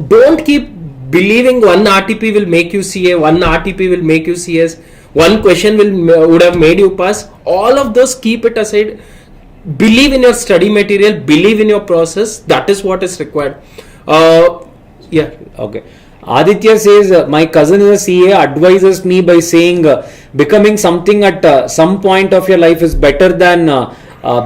[SPEAKER 2] Don't keep believing one RTP will make you CA, one RTP will make you CS, one question would have made you pass. All of those, keep it aside. Believe in your study material, believe in your process. That is what is required. Yeah.
[SPEAKER 1] Okay. Aditya says, my cousin is a CA, advises me by saying becoming something at some point of your life is better than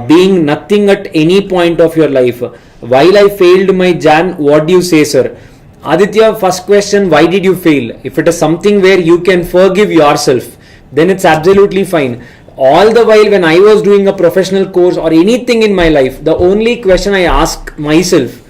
[SPEAKER 1] being nothing at any point of your life. While I failed my JAN, what do you say, sir? Aditya, first question, why did you fail? If it is something where you can forgive yourself, then it's absolutely fine. All the while when I was doing a professional course or anything in my life, the only question I ask myself,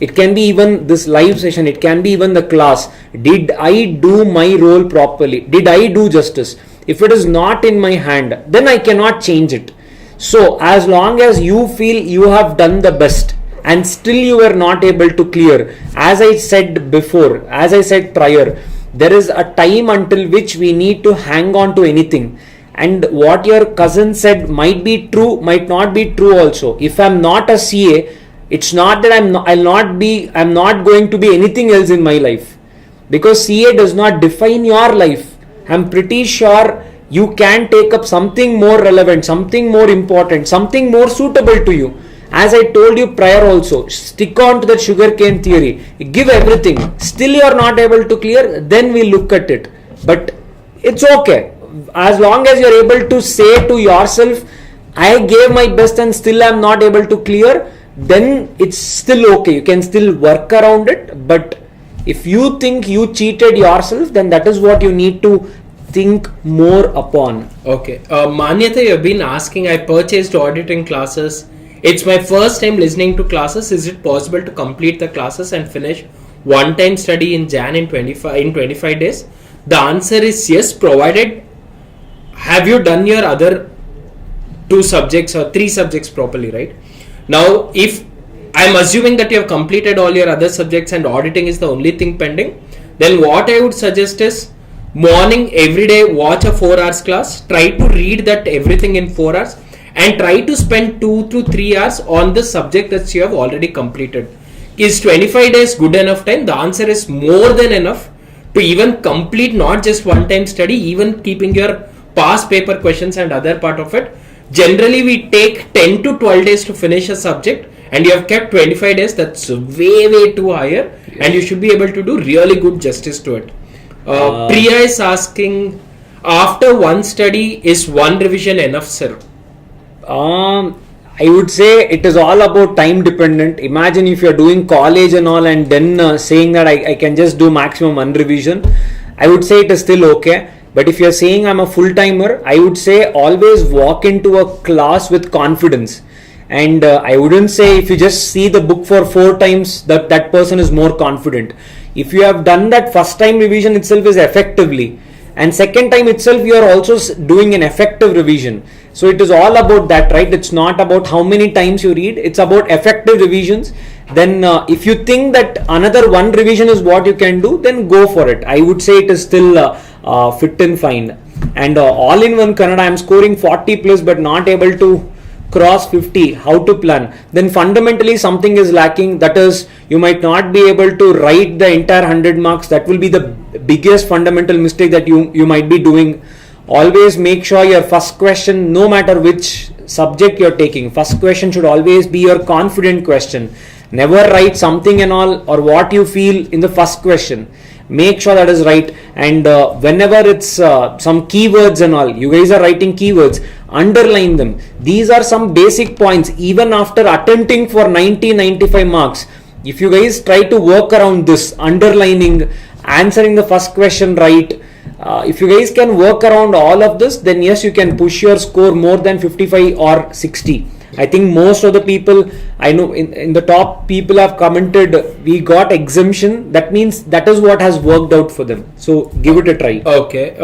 [SPEAKER 1] it can be even this live session, it can be even the class, did I do my role properly? Did I do justice? If it is not in my hand, then I cannot change it. So as long as you feel you have done the best and still you were not able to clear, as I said before, as I said prior, there is a time until which we need to hang on to anything. And what your cousin said might be true, might not be true also. If I'm not a CA, it's not that I'm not going to be anything else in my life, because CA does not define your life. I'm pretty sure you can take up something more relevant, something more important, something more suitable to you. As I told you prior also, stick on to that sugarcane theory. Give everything. Still you are not able to clear, then we look at it. But it's okay. As long as you are able to say to yourself, I gave my best and still I am not able to clear, then it's still okay. You can still work around it. But if you think you cheated yourself, then that is what you need to think more upon.
[SPEAKER 2] Okay. Manyata, you have been asking, I purchased auditing classes. It's my first time listening to classes. Is it possible to complete the classes and finish one-time study in Jan in 25 days? The answer is yes, provided have you done your other 2 subjects or 3 subjects properly, right? Now, if I'm assuming that you have completed all your other subjects and auditing is the only thing pending, then what I would suggest is morning every day watch a 4 hours class, try to read that everything in 4 hours and try to spend 2 to 3 hours on the subject that you have already completed. Is 25 days good enough time? The answer is more than enough to even complete not just one time study, even keeping your past paper questions and other part of it. Generally we take 10 to 12 days to finish a subject and you have kept 25 days. That's way too higher. Yes. And you should be able to do really good justice to it. Priya is asking, after one study, is one revision enough, sir?
[SPEAKER 1] I would say it is all about time dependent. Imagine if you are doing college and all and then saying that I can just do maximum one revision, I would say it is still okay. But if you are saying I'm a full timer, I would say always walk into a class with confidence. And I wouldn't say if you just see the book for 4 times that person is more confident. If you have done that first time revision itself is effectively, and second time itself you are also doing an effective revision. So it is all about that, right? It's not about how many times you read, it's about effective revisions. Then if you think that another one revision is what you can do, then go for it. I would say it is still fit and fine. And all in one Kannada, I am scoring 40 plus but not able to cross 50. How to plan? Then fundamentally something is lacking. That is, you might not be able to write the entire 100 marks. That will be the biggest fundamental mistake that you might be doing. Always make sure your first question, no matter which subject you're taking, first question should always be your confident question. Never write something and all or what you feel in the first question. Make sure that is right. And whenever it's some keywords and all, you guys are writing keywords, underline them. These are some basic points. Even after attempting for 90-95 marks, If you guys try to work around this, underlining, answering the first question right, if you guys can work around all of this, then yes, you can push your score more than 55 or 60. I think most of the people I know in the top people have commented we got exemption. That means that is what has worked out for them. So give it a try.
[SPEAKER 2] Okay.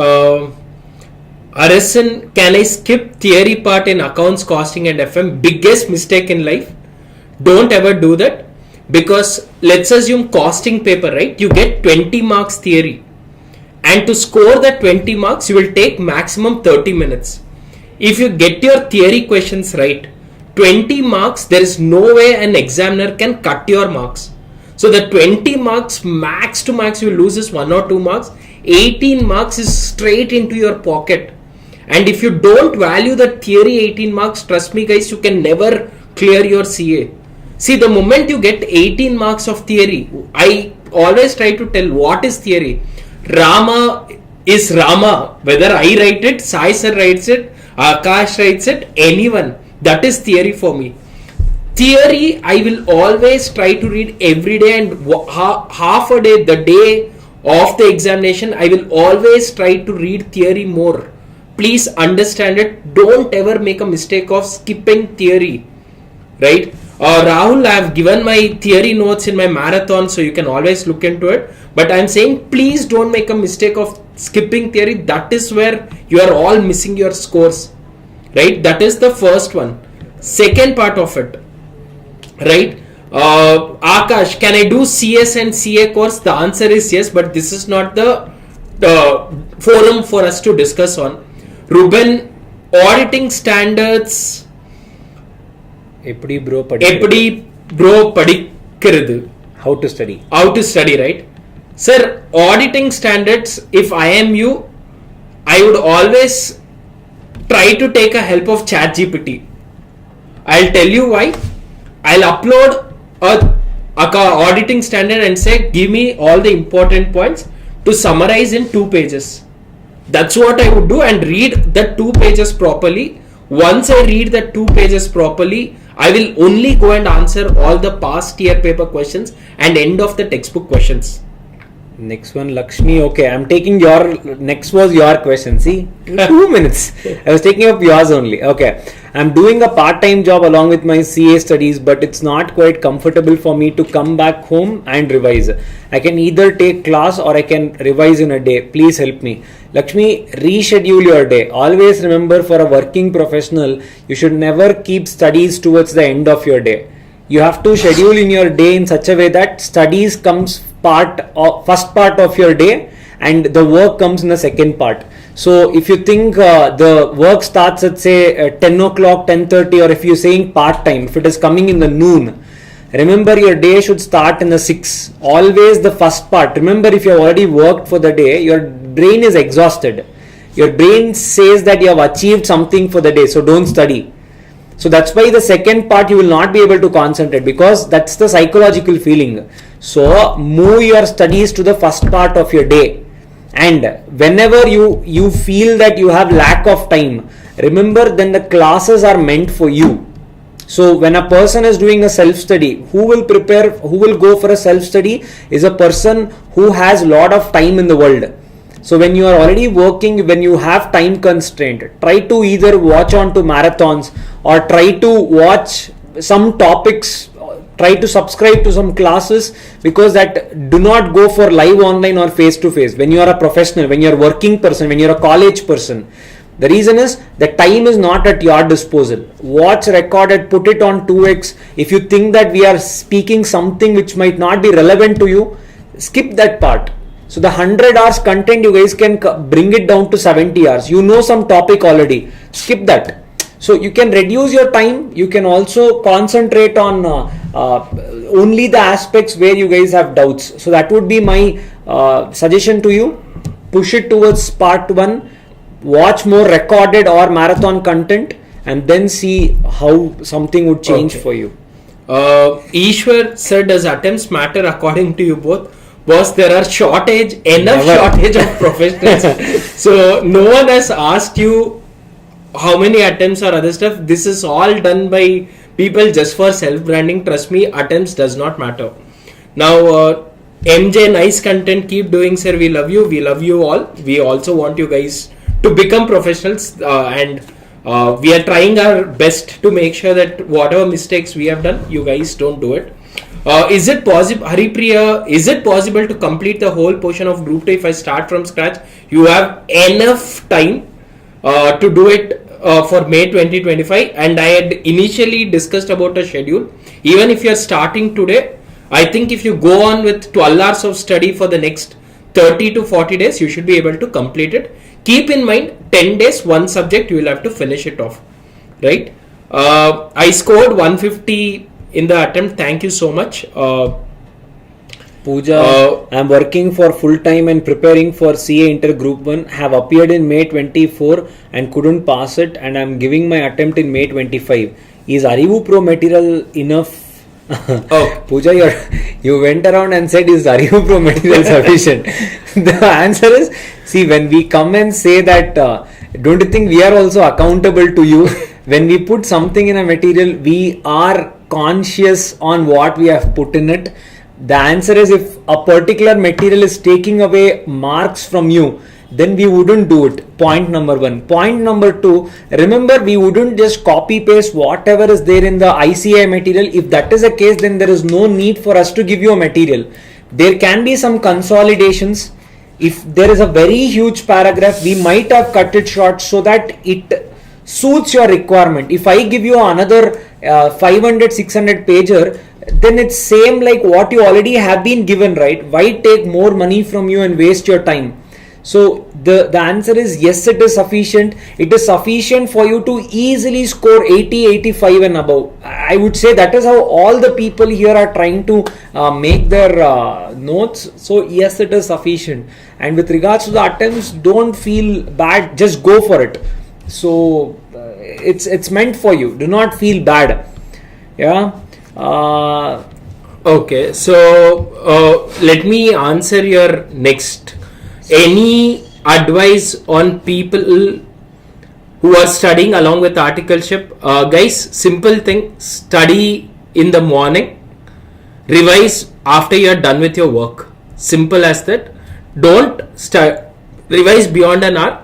[SPEAKER 2] Arjun, can I skip theory part in accounts, costing and FM? Biggest mistake in life. Don't ever do that, because let's assume costing paper, right? You get 20 marks theory, and to score that 20 marks, you will take maximum 30 minutes. If you get your theory questions right, 20 marks, there is no way an examiner can cut your marks. So the 20 marks max to max you will lose is 1 or 2 marks. 18 marks is straight into your pocket. And if you don't value the theory 18 marks, trust me guys, you can never clear your CA. See, the moment you get 18 marks of theory, I always try to tell what is theory. Rama is Rama. Whether I write it, Sai sir writes it, Akash writes it, anyone. That is theory for me. Theory, I will always try to read every day, and half a day, the day of the examination, I will always try to read theory more. Please understand it. Don't ever make a mistake of skipping theory. Right? Rahul, I have given my theory notes in my marathon, so you can always look into it. But I am saying, please don't make a mistake of skipping theory. That is where you are all missing your scores. Right? That is the first one. Second part of it. Right? Akash, can I do CS and CA course? The answer is yes, but this is not the forum for us to discuss on. Ruben, auditing standards.
[SPEAKER 1] Eppadi bro
[SPEAKER 2] padikkirathu.
[SPEAKER 1] How to study?
[SPEAKER 2] How to study, right? Sir, auditing standards, if I am you, I would always try to take a help of ChatGPT. I'll tell you why. I'll upload a auditing standard and say, give me all the important points to summarize in 2 pages. That's what I would do, and read the 2 pages properly. Once I read the 2 pages properly, I will only go and answer all the past year paper questions and end of the textbook questions.
[SPEAKER 1] Next one, Lakshmi. Okay, I'm taking your, next was your question. See, 2 minutes. I was taking up yours only. Okay, I'm doing a part-time job along with my CA studies, but it's not quite comfortable for me to come back home and revise. I can either take class or I can revise in a day. Please help me. Lakshmi, reschedule your day. Always remember, for a working professional, you should never keep studies towards the end of your day. You have to schedule in your day in such a way that studies comes first part of your day and the work comes in the second part. So if you think the work starts at say 10 o'clock, 10:30, or if you're saying part time, if it is coming in the noon, remember your day should start in the 6. Always the first part. Remember, if you have already worked for the day, your brain is exhausted. Your brain says that you have achieved something for the day, so don't study. So that's why the second part you will not be able to concentrate, because that's the psychological feeling. So move your studies to the first part of your day, and whenever you feel that you have lack of time, remember, then the classes are meant for you. So when a person is doing a self-study, who will go for a self-study is a person who has a lot of time in the world. So when you are already working, when you have time constraint, try to either watch on to marathons or try to watch some topics, try to subscribe to some classes, because that do not go for live online or face to face. When you are a professional, when you are a working person, when you are a college person, the reason is the time is not at your disposal. Watch recorded, put it on 2x. If you think that we are speaking something which might not be relevant to you, skip that part. So the 100 hours content, you guys can bring it down to 70 hours. You know some topic already. Skip that. So you can reduce your time. You can also concentrate on only the aspects where you guys have doubts. So that would be my suggestion to you. Push it towards part 1. Watch more recorded or marathon content, and then see how something would change for you.
[SPEAKER 2] Ishwar sir, does attempts matter according to you both? Boss, there are enough shortage of professionals. So no one has asked you how many attempts or other stuff. This is all done by people just for self-branding. Trust me, attempts does not matter. Now, MJ, nice content. Keep doing, sir. We love you. We love you all. We also want you guys to become professionals, and we are trying our best to make sure that whatever mistakes we have done, you guys don't do it. Is it possible, Haripriya? Is it possible to complete the whole portion of Group 2 if I start from scratch? You have enough time to do it for May 2025, and I had initially discussed about a schedule. Even if you are starting today, I think if you go on with 12 hours of study for the next 30 to 40 days, you should be able to complete it. Keep in mind, 10 days, one subject, you will have to finish it off, right? I scored 150 in the attempt. Thank you so much.
[SPEAKER 1] Pooja, I'm working for full time and preparing for CA Inter Group 1. Have appeared in May 24 and couldn't pass it, and I'm giving my attempt in May 25. Is ArivuPro material enough?
[SPEAKER 2] Oh.
[SPEAKER 1] Pooja, you went around and said, is ArivuPro material sufficient? The answer is, see, when we come and say that, don't you think we are also accountable to you? When we put something in a material, we are conscious on what we have put in it. The answer is, if a particular material is taking away marks from you, then we wouldn't do it. Point number one. Point number two, remember, we wouldn't just copy paste whatever is there in the ICAI material. If that is the case, then there is no need for us to give you a material. There can be some consolidations. If there is a very huge paragraph, we might have cut it short so that it suits your requirement. If I give you another 500, 600 pager, then it's same like what you already have been given, right? Why take more money from you and waste your time? So the answer is yes, it is sufficient. It is sufficient for you to easily score 80, 85 and above. I would say that is how all the people here are trying to make their notes. So yes, it is sufficient. And with regards to the attempts, don't feel bad. Just go for it. So it's meant for you. Do not feel bad. Yeah.
[SPEAKER 2] Okay. So let me answer your next. Any advice on people who are studying along with articleship? Guys, simple thing, study in the morning, revise after you are done with your work. Simple as that. Don't revise beyond an hour.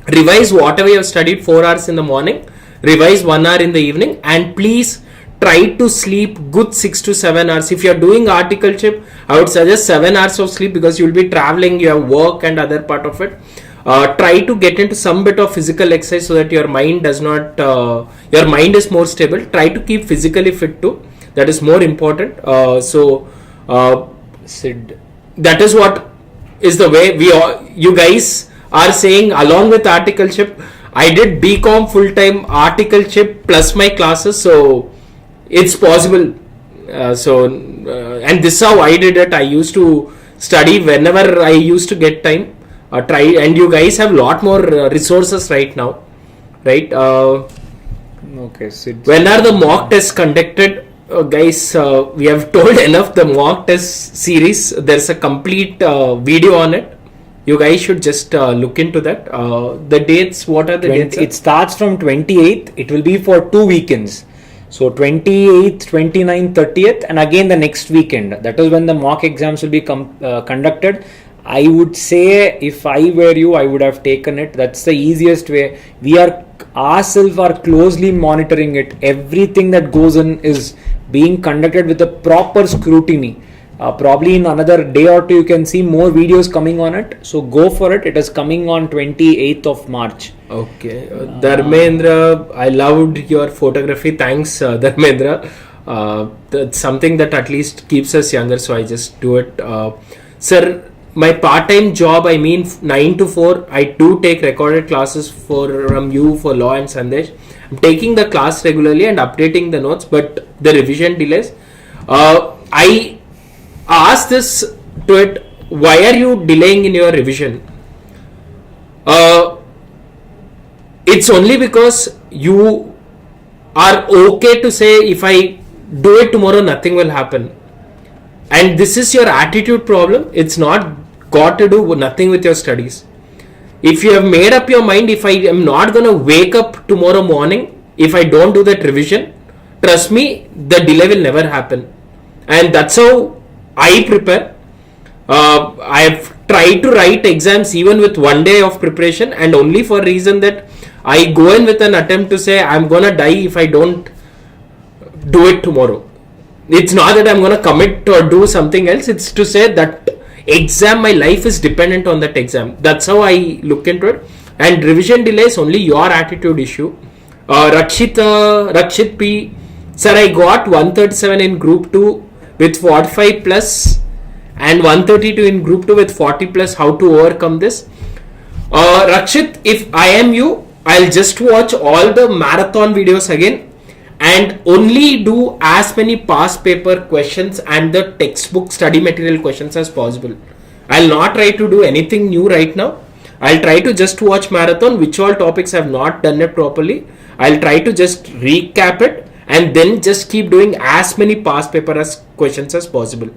[SPEAKER 2] Revise whatever you have studied 4 hours in the morning, revise 1 hour in the evening, and please try to sleep good 6 to 7 hours. If you are doing articleship, I would suggest 7 hours of sleep because you will be traveling, you have work and other part of it. Try to get into some bit of physical exercise so that your mind does not, your mind is more stable. Try to keep physically fit too. That is more important.
[SPEAKER 1] Sid.
[SPEAKER 2] That is what is the way you guys are saying along with articleship. I did BCom full time, articleship plus my classes, so it's possible. And this is how I did it. I used to study whenever I used to get time. And you guys have a lot more resources right now, right?
[SPEAKER 1] Okay. Sid.
[SPEAKER 2] When are the mock tests conducted? Guys, we have told enough. The mock test series, there's a complete video on it. You guys should just look into that. The dates, what are the dates?
[SPEAKER 1] It starts from 28th. It will be for 2 weekends. So 28th, 29th, 30th, and again the next weekend. That is when the mock exams will be conducted. I would say if I were you, I would have taken it. That's the easiest way. We ourselves are closely monitoring it. Everything that goes in is being conducted with a proper scrutiny. Probably in another day or two, you can see more videos coming on it. So go for it. It is coming on 28th of March.
[SPEAKER 2] Okay. Dharmendra, I loved your photography. Thanks, Dharmendra. That's something that at least keeps us younger. So I just do it. Sir, my part-time job, 9 to 4, I do take recorded classes from you for Law and Sandesh. I'm taking the class regularly and updating the notes, but the revision delays. I ask this to it, why are you delaying in your revision? It's only because you are okay to say, if I do it tomorrow, nothing will happen. And this is your attitude problem. It's not got to do nothing with your studies. If you have made up your mind, if I am not going to wake up tomorrow morning, if I don't do that revision, trust me, the delay will never happen. And that's how I prepare. I've tried to write exams even with 1 day of preparation, and only for reason that I go in with an attempt to say I'm gonna die if I don't do it tomorrow. It's not that I'm gonna commit or do something else. It's to say that exam, my life is dependent on that exam. That's how I look into it. And revision delay is only your attitude issue. Rakshit P. Sir, I got 137 in group 2 with 45 plus and 132 in group 2 with 40 plus. How to overcome this? Rakshit, if I am you, I'll just watch all the marathon videos again and only do as many past paper questions and the textbook study material questions as possible. I'll not try to do anything new right now. I'll try to just watch marathon, which all topics have not done it properly. I'll try to just recap it and then just keep doing as many past paper as questions as possible.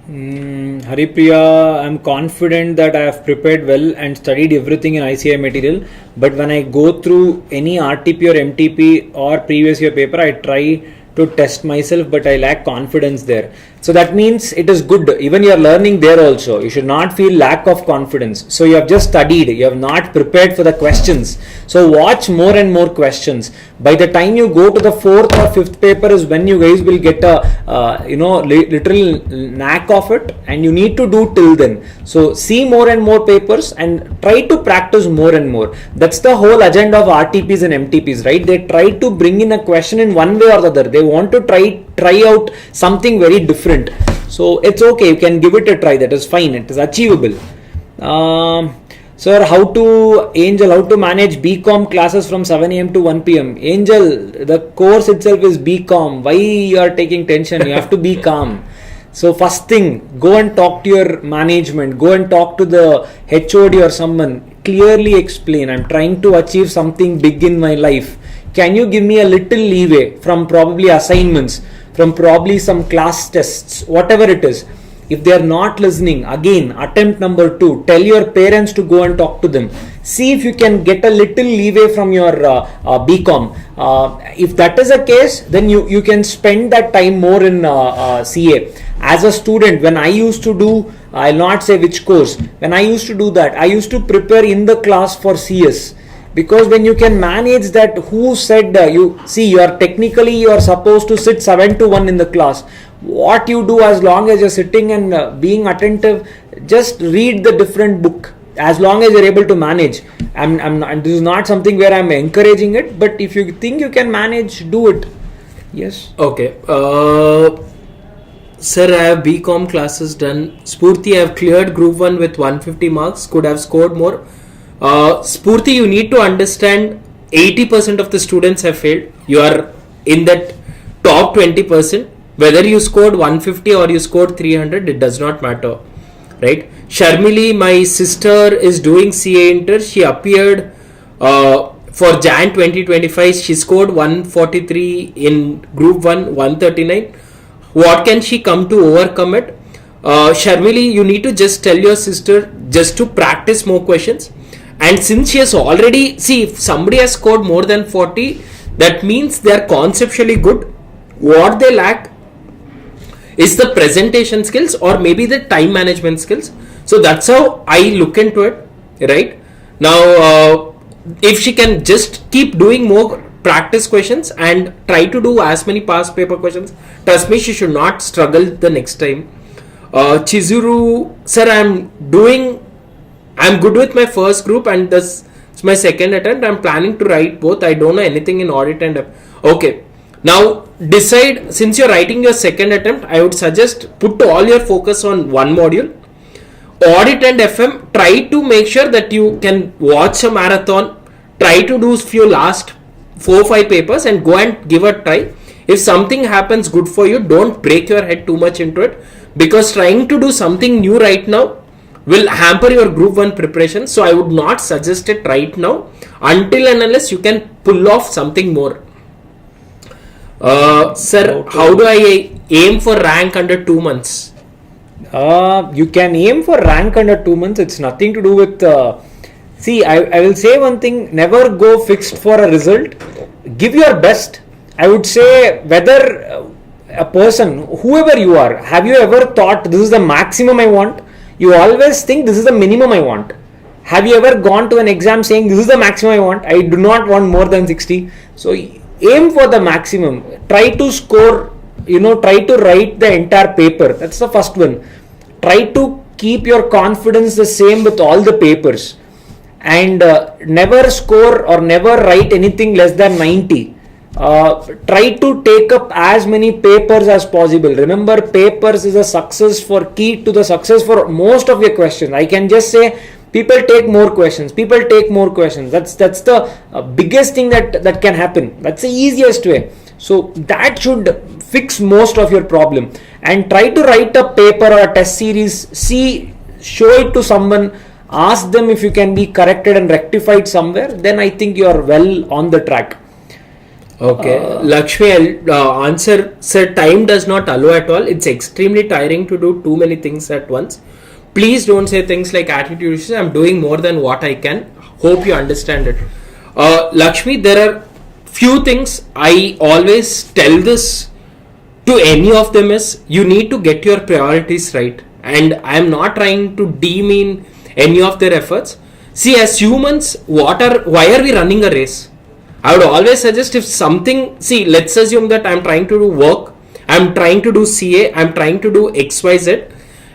[SPEAKER 1] Haripriya, I'm confident that I have prepared well and studied everything in ICAI material. But when I go through any RTP or MTP or previous year paper, I try to test myself, but I lack confidence there. So that means it is good. Even you are learning there also. You should not feel lack of confidence. So you have just studied. You have not prepared for the questions. So watch more and more questions. By the time you go to the 4th or 5th paper is when you guys will get a literal knack of it, and you need to do till then. So see more and more papers and try to practice more and more. That's the whole agenda of RTPs and MTPs, right? They try to bring in a question in one way or the other. They want to try out something very different. So it's okay, you can give it a try. That is fine, it is achievable. Sir, how to manage BCom classes from 7 a.m. to 1 p.m. Angel, the course itself is BCom. Why you are taking tension? You have to be calm. So first thing, go and talk to your management. Go and talk to the HOD or someone. Clearly explain, I'm trying to achieve something big in my life. Can you give me a little leeway from probably assignments, from probably some class tests, whatever it is? If they are not listening, again, attempt number 2, tell your parents to go and talk to them. See if you can get a little leeway from your BCom. If that is the case, then you can spend that time more in CA. As a student, when I used to do, I'll not say which course, when I used to do that, I used to prepare in the class for CS. Because when you can manage that, who said you are supposed to sit 7 to 1 in the class. What you do, as long as you're sitting and being attentive, just read the different book. As long as you're able to manage. This is not something where I'm encouraging it, but if you think you can manage, do it. Yes.
[SPEAKER 2] Okay. Sir, I have BCom classes done. Spurti, I have cleared group 1 with 150 marks. Could have scored more. Spurti, you need to understand 80% of the students have failed. You are in that top 20%. Whether you scored 150 or you scored 300, it does not matter. Right? Sharmili, my sister, is doing CA Inter. She appeared for Jan 2025. She scored 143 in group 1, 139. What can she come to overcome it? Sharmili, you need to just tell your sister just to practice more questions. And since she has already, if somebody has scored more than 40, that means they are conceptually good. What they lack is the presentation skills or maybe the time management skills. So that's how I look into it, right? Now, if she can just keep doing more practice questions and try to do as many past paper questions, trust me, she should not struggle the next time. Chizuru, sir, I'm good with my first group and this is my second attempt. I'm planning to write both. I don't know anything in audit and okay. Now decide, since you're writing your second attempt, I would suggest put all your focus on one module. Audit and FM, try to make sure that you can watch a marathon, try to do few last 4-5 papers and go and give a try. If something happens good for you, don't break your head too much into it, because trying to do something new right now will hamper your group 1 preparation. So I would not suggest it right now until and unless you can pull off something more. Sir, how do I aim for rank under 2 months?
[SPEAKER 1] You can aim for rank under 2 months. It's nothing to do with I will say one thing, never go fixed for a result. Give your best. I would say whether a person, whoever you are, have you ever thought this is the maximum I want? You always think this is the minimum I want. Have you ever gone to an exam saying this is the maximum I want? I do not want more than 60. So aim for the maximum. Try to score, try to write the entire paper. That's the first one. Try to keep your confidence the same with all the papers. And never score or never write anything less than 90. Try to take up as many papers as possible. Remember, papers is a key to the success for most of your questions. I can just say people take more questions. That's the biggest thing that can happen. That's the easiest way. So that should fix most of your problem. And try to write a paper or a test series. Show it to someone. Ask them if you can be corrected and rectified somewhere. Then I think you are well on the track.
[SPEAKER 2] Okay, Lakshmi, I'll answer. Sir, time does not allow at all. It's extremely tiring to do too many things at once. Please don't say things like attitude issues. I'm doing more than what I can. Hope you understand it. Lakshmi, there are few things I always tell this to any of them is you need to get your priorities right. And I'm not trying to demean any of their efforts. See, as humans, why are we running a race? I would always suggest if something, let's assume that I'm trying to do work, I'm trying to do CA, I'm trying to do XYZ,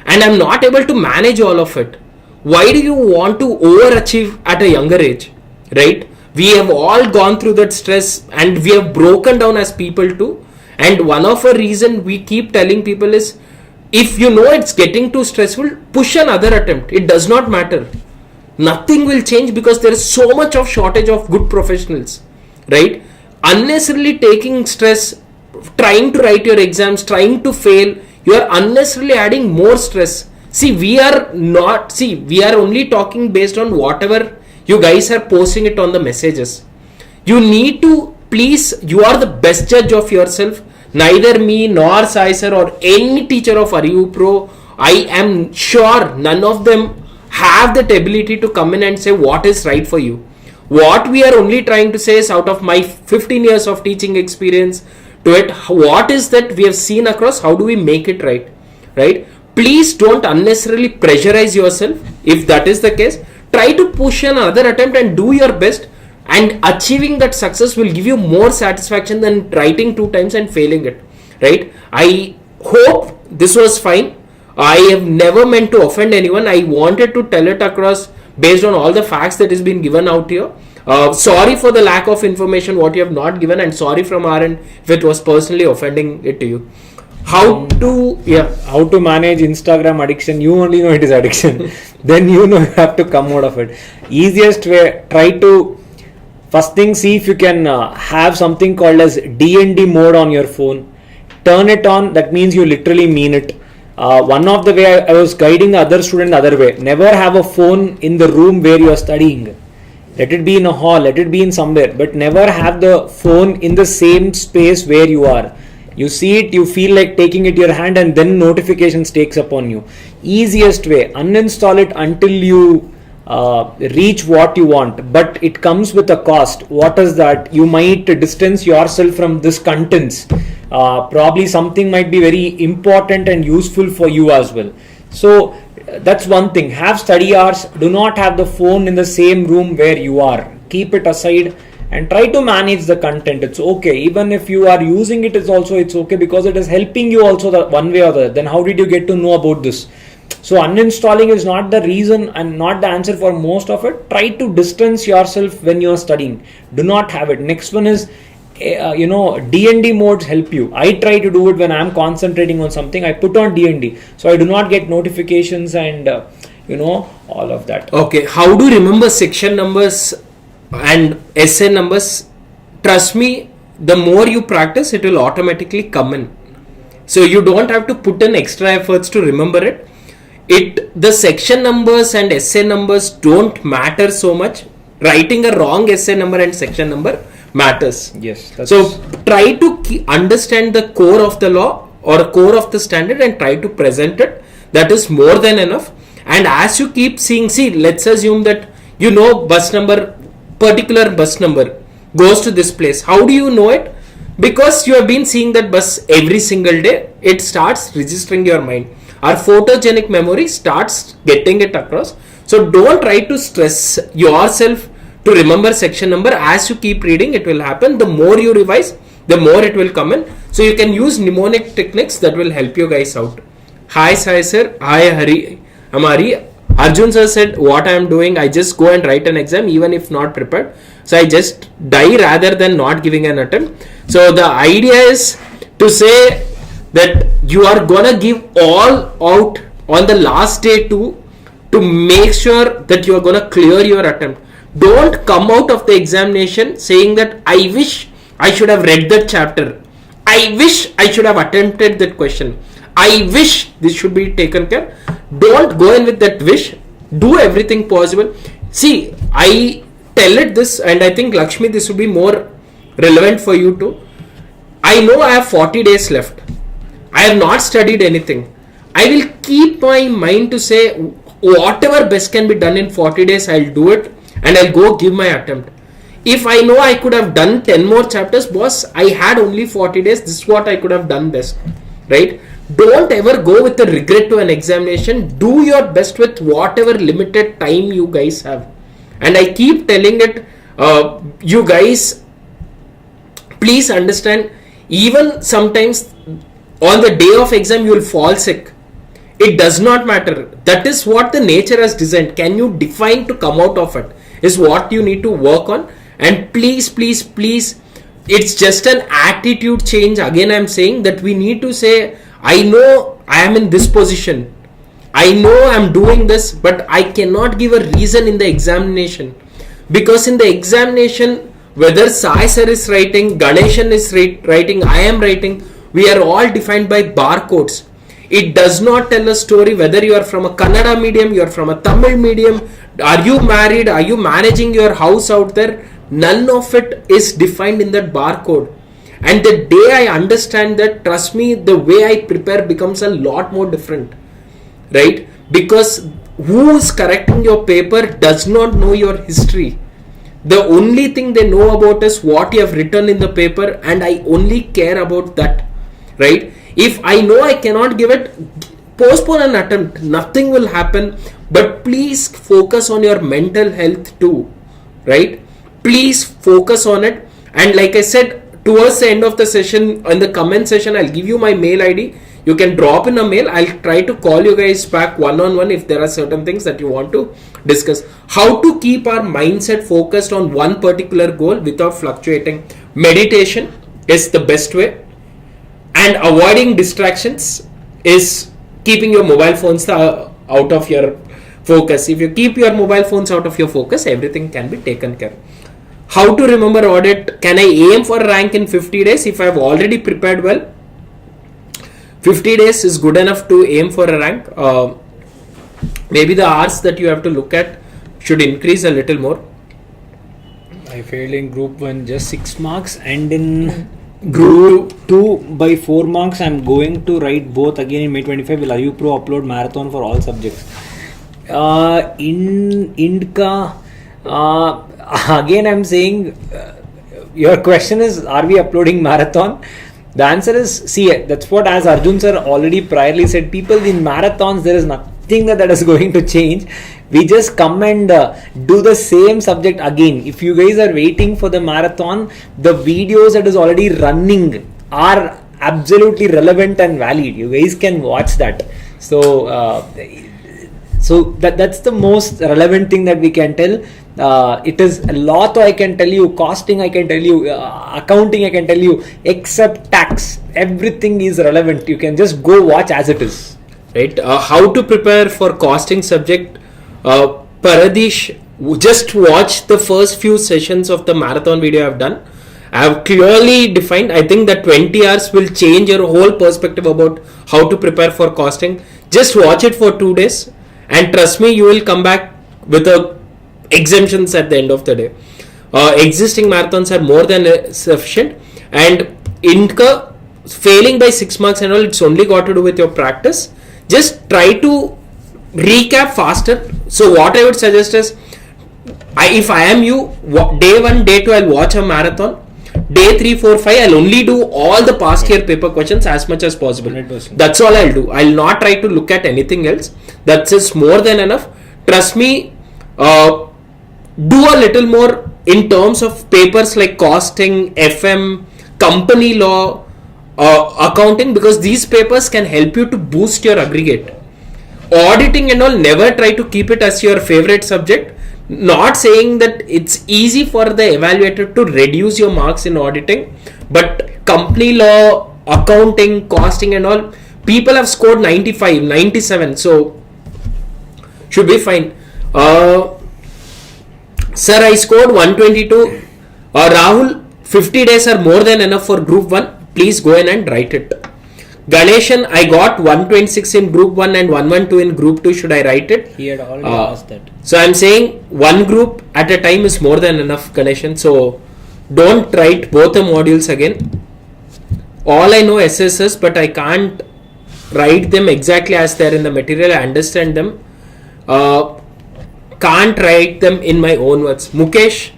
[SPEAKER 2] and I'm not able to manage all of it. Why do you want to overachieve at a younger age, right? We have all gone through that stress and we have broken down as people too. And one of the reason we keep telling people is, if you know it's getting too stressful, push another attempt. It does not matter. Nothing will change because there is so much of shortage of good professionals. Right? Unnecessarily taking stress, trying to write your exams, trying to fail, you are unnecessarily adding more stress. We are only talking based on whatever you guys are posting it on the messages. You need to, please, you are the best judge of yourself. Neither me nor Sai sir or any teacher of ArivuPro, I am sure none of them have that ability to come in and say what is right for you. What we are only trying to say is, out of my 15 years of teaching experience to it, what is that we have seen across, how do we make it right? Please don't unnecessarily pressurize yourself. If that is the case, try to push another attempt and do your best, and achieving that success will give you more satisfaction than writing 2 times and failing it, right? I hope this was fine. I have never meant to offend anyone. I wanted to tell it across based on all the facts that is being given out here. Sorry for the lack of information what you have not given, and sorry from our end if it was personally offending it to you. How to manage Instagram addiction? You only know it is addiction. Then you have to come out of it. Easiest way, try to first thing, see if you can have something called as D&D mode on your phone. Turn it on. That means you literally mean it. One of the way I was guiding the other student the other way. Never have a phone in the room where you are studying. Let it be in a hall, let it be in somewhere, but never have the phone in the same space where you are. You see it, you feel like taking it in your hand, and then notifications takes upon you. Easiest way, uninstall it until you reach what you want, but it comes with a cost. What is that? You might distance yourself from this contents. Probably something might be very important and useful for you as well. So that's one thing. Have study hours. Do not have the phone in the same room where you are. Keep it aside and try to manage the content. It's okay. Even if you are using it, it's okay because it is helping you also the one way or the other. Then how did you get to know about this? So uninstalling is not the reason and not the answer for most of it. Try to distance yourself when you are studying. Do not have it. Next one is D&D modes help you. I try to do it when I am concentrating on something. I put on D&D so I do not get notifications and all of that. Okay, how to remember section numbers and essay numbers? Trust me, the more you practice, it will automatically come in. So you don't have to put in extra efforts to remember it. The section numbers and essay numbers don't matter so much. Writing a wrong essay number and section number matters.
[SPEAKER 1] Yes.
[SPEAKER 2] So try to understand the core of the law or core of the standard and try to present it. That is more than enough. And as you keep seeing, let's assume that particular bus number goes to this place. How do you know it? Because you have been seeing that bus every single day, it starts registering your mind. Our photogenic memory starts getting it across. So don't try to stress yourself to remember section number. As you keep reading, it will happen. The more you revise, the more it will come in. So you can use mnemonic techniques that will help you guys out. Hi Sai sir, hi Hari, I'm Hari. Arjun sir said what I am doing, I just go and write an exam even if not prepared. So I just die rather than not giving an attempt. So the idea is to say that you are gonna give all out on the last day too, to make sure that you are gonna clear your attempt. Don't come out of the examination saying that I wish I should have read that chapter. I wish I should have attempted that question. I wish this should be taken care. Don't go in with that wish. Do everything possible. See, I tell it this, and I think Lakshmi, this would be more relevant for you too. I know I have 40 days left. I have not studied anything. I will keep my mind to say whatever best can be done in 40 days, I'll do it and I'll go give my attempt. If I know I could have done 10 more chapters, boss, I had only 40 days. This is what I could have done best, right? Don't ever go with a regret to an examination. Do your best with whatever limited time you guys have. And I keep telling it, you guys, please understand, even sometimes on the day of exam you will fall sick. It does not matter. That is what the nature has designed. Can you define to come out of it is what you need to work on. And please, please, please, it's just an attitude change. Again, I'm saying that we need to say, I know I am in this position. I know I'm doing this, but I cannot give a reason in the examination. Because in the examination, whether Sai sir is writing, Ganeshan is writing, I am writing, we are all defined by barcodes. It does not tell a story whether you are from a Kannada medium, you are from a Tamil medium, are you married, are you managing your house out there. None of it is defined in that barcode. And the day I understand that, trust me, the way I prepare becomes a lot more different, right? Because who is correcting your paper does not know your history. The only thing they know about is what you have written in the paper, and I only care about that, right? If I know I cannot give it, postpone an attempt. Nothing will happen. But please focus on your mental health too, right? Please focus on it. And like I said, towards the end of the session, in the comment session, I'll give you my mail ID. You can drop in a mail. I'll try to call you guys back one-on-one if there are certain things that you want to discuss. How to keep our mindset focused on one particular goal without fluctuating. Meditation is the best way. And avoiding distractions is keeping your mobile phones out of your focus. If you keep your mobile phones out of your focus, everything can be taken care of. How to remember audit? Can I aim for a rank in 50 days if I have already prepared well? 50 days is good enough to aim for a rank. Maybe the hours that you have to look at should increase a little more.
[SPEAKER 3] I failed in group 1 just 6 marks, and in group 2 by 4 marks. I'm going to write both again in May 25. Will ArivuPro upload marathon for all subjects? In INDCA, again I'm saying, your question is, are we uploading marathon? The answer is, see, that's what, as Arjun sir already priorly said, people in marathons, there is nothing that is going to change. We just come and do the same subject again. If you guys are waiting for the marathon, the videos that is already running are absolutely relevant and valid. You guys can watch that. So that's the most relevant thing that we can tell. It is a lot I can tell you, costing I can tell you, accounting I can tell you, except tax. Everything is relevant. You can just go watch as it is.
[SPEAKER 2] Right? How to prepare for costing subject? Paradish, just watch the first few sessions of the marathon video I've done. I have clearly defined. I think that 20 hours will change your whole perspective about how to prepare for costing. Just watch it for 2 days, and trust me, you will come back with exemptions at the end of the day. Existing marathons are more than sufficient, and INDCA failing by 6 marks and all, it's only got to do with your practice. Just try to recap faster. So what I would suggest is, if I am you, day 1, day 2, I'll watch a marathon. day 3, 4, 5, I'll only do all the past year paper questions as much as possible.
[SPEAKER 3] 100%.
[SPEAKER 2] That's all I'll do. I'll not try to look at anything else. That's just more than enough. Trust me, do a little more in terms of papers like costing, FM, company law, accounting, because these papers can help you to boost your aggregate. Auditing and all, never try to keep it as your favorite subject. Not saying that it's easy for the evaluator to reduce your marks in auditing, but company law, accounting, costing and all, people have scored 95, 97, so should be fine. Sir, I scored 122. Rahul, 50 days are more than enough for group 1. Please go in and write it. Ganeshan, I got 126 in group 1 and 112 in group 2. Should I write it?
[SPEAKER 3] He had already asked that.
[SPEAKER 2] So I'm saying one group at a time is more than enough, Ganeshan. So don't write both the modules again. All I know SSS, but I can't write them exactly as they are in the material. I understand them. Can't write them in my own words. Mukesh,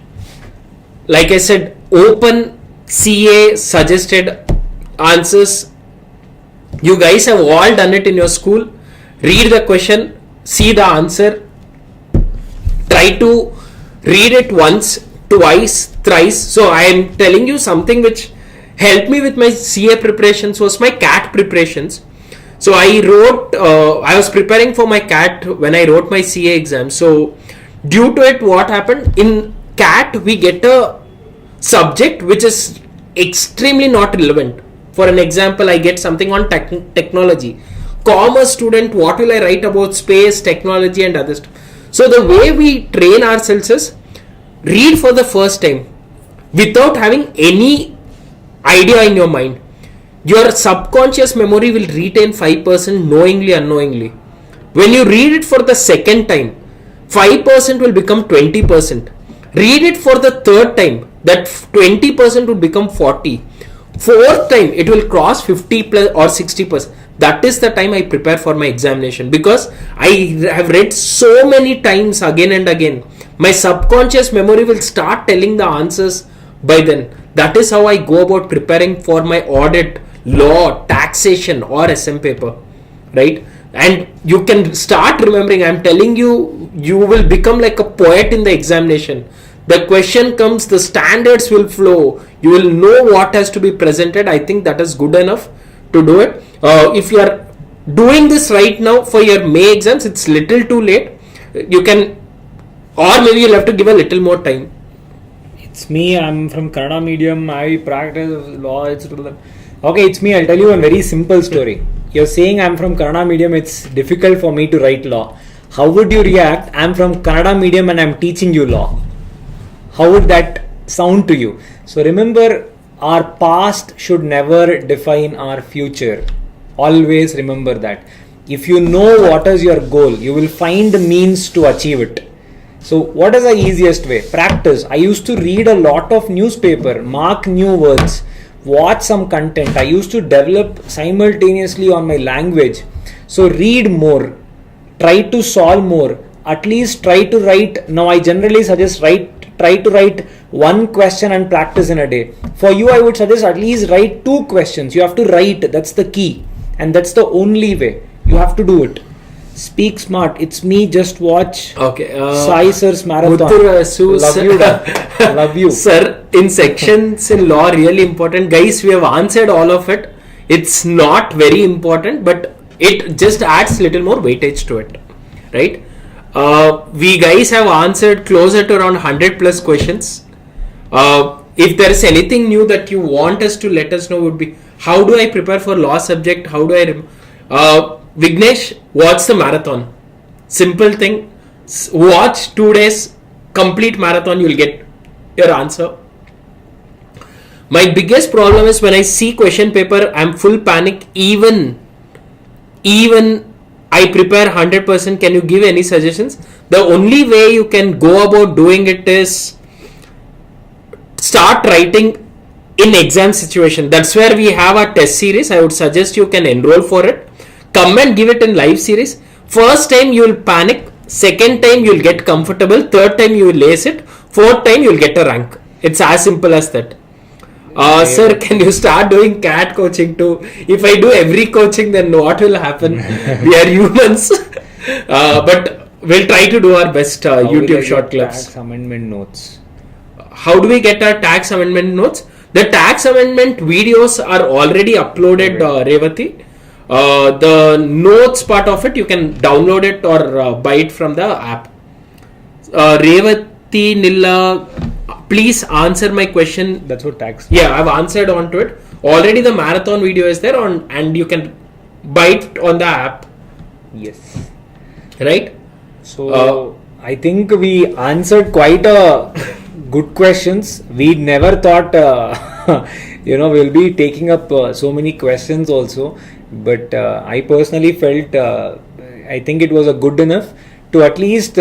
[SPEAKER 2] like I said, open CA suggested answers. You guys have all done it in your school. Read the question, see the answer, try to read it once, twice, thrice. So I am telling you something which helped me with my CA preparations was my CAT preparations. So I wrote, I was preparing for my CAT when I wrote my CA exam. So due to it, what happened in CAT, we get a subject which is extremely not relevant. For an example, I get something on technology. Commerce student, what will I write about space, technology and other stuff? So the way we train ourselves is read for the first time without having any idea in your mind. Your subconscious memory will retain 5% knowingly, unknowingly. When you read it for the second time, 5% will become 20%. Read it for the third time, that 20% will become 40%. Fourth time, it will cross 50 plus or 60%. That is the time I prepare for my examination, because I have read so many times again and again. My subconscious memory will start telling the answers by then. That is how I go about preparing for my audit, law, taxation or SM paper, right? And you can start remembering. I'm telling you, you will become like a poet in the examination. The question comes, the standards will flow. You will know what has to be presented. I think that is good enough to do it. If you are doing this right now for your May exams, it's little too late. You can, or maybe you'll have to give a little more time.
[SPEAKER 3] It's me, I'm from Kannada medium, I practice law, okay, it's me, I'll tell you a very simple story. You're saying I'm from Kannada medium, it's difficult for me to write law. How would you react? I'm from Kannada medium and I'm teaching you law. How would that sound to you? So remember, our past should never define our future. Always remember that. If you know what is your goal, you will find the means to achieve it. So what is the easiest way? Practice. I used to read a lot of newspaper, mark new words, watch some content. I used to develop simultaneously on my language. So read more, try to solve more, at least try to write. Now I generally suggest try to write one question and practice in a day. For you, I would suggest at least write 2 questions. You have to write, that's the key. And that's the only way. You have to do it. Speak smart. It's me, just watch.
[SPEAKER 2] Okay.
[SPEAKER 3] Sai Sir's marathon.
[SPEAKER 2] Love
[SPEAKER 3] you, love you.
[SPEAKER 2] Sir, in sections in law, really important. Guys, we have answered all of it. It's not very important, but it just adds little more weightage to it. Right? We guys have answered closer to around 100 plus questions. If there is anything new that you want us to let us know, would be how do I prepare for law subject? How do I Vignesh, watch the marathon. Simple thing. Watch 2 days, complete marathon, you will get your answer. My biggest problem is when I see question paper, I'm full panic. Even I prepare 100%. Can you give any suggestions? The only way you can go about doing it is start writing in exam situation. That's where we have our test series. I would suggest you can enroll for it. Come and give it in live series. First time you will panic. Second time you will get comfortable. Third time you will ace it. Fourth time you will get a rank. It's as simple as that. Sir, can you start doing cat coaching too? If I do every coaching, then what will happen? We are humans. But we'll try to do our best
[SPEAKER 3] How will I
[SPEAKER 2] YouTube
[SPEAKER 3] get
[SPEAKER 2] short clips.
[SPEAKER 3] tax amendment notes?
[SPEAKER 2] How do we get our tax amendment notes? The tax amendment videos are already uploaded, Revati. The notes part of it, you can download it or buy it from the app. Revati Nilla, please answer my question.
[SPEAKER 3] That's what tax.
[SPEAKER 2] Yeah, I've answered onto it. Already the marathon video is there on, and you can buy it on the app,
[SPEAKER 3] Yes.
[SPEAKER 2] right?
[SPEAKER 3] So I think we answered quite a good questions. We never thought, we'll be taking up so many questions also. But I personally felt, I think it was a good enough to at least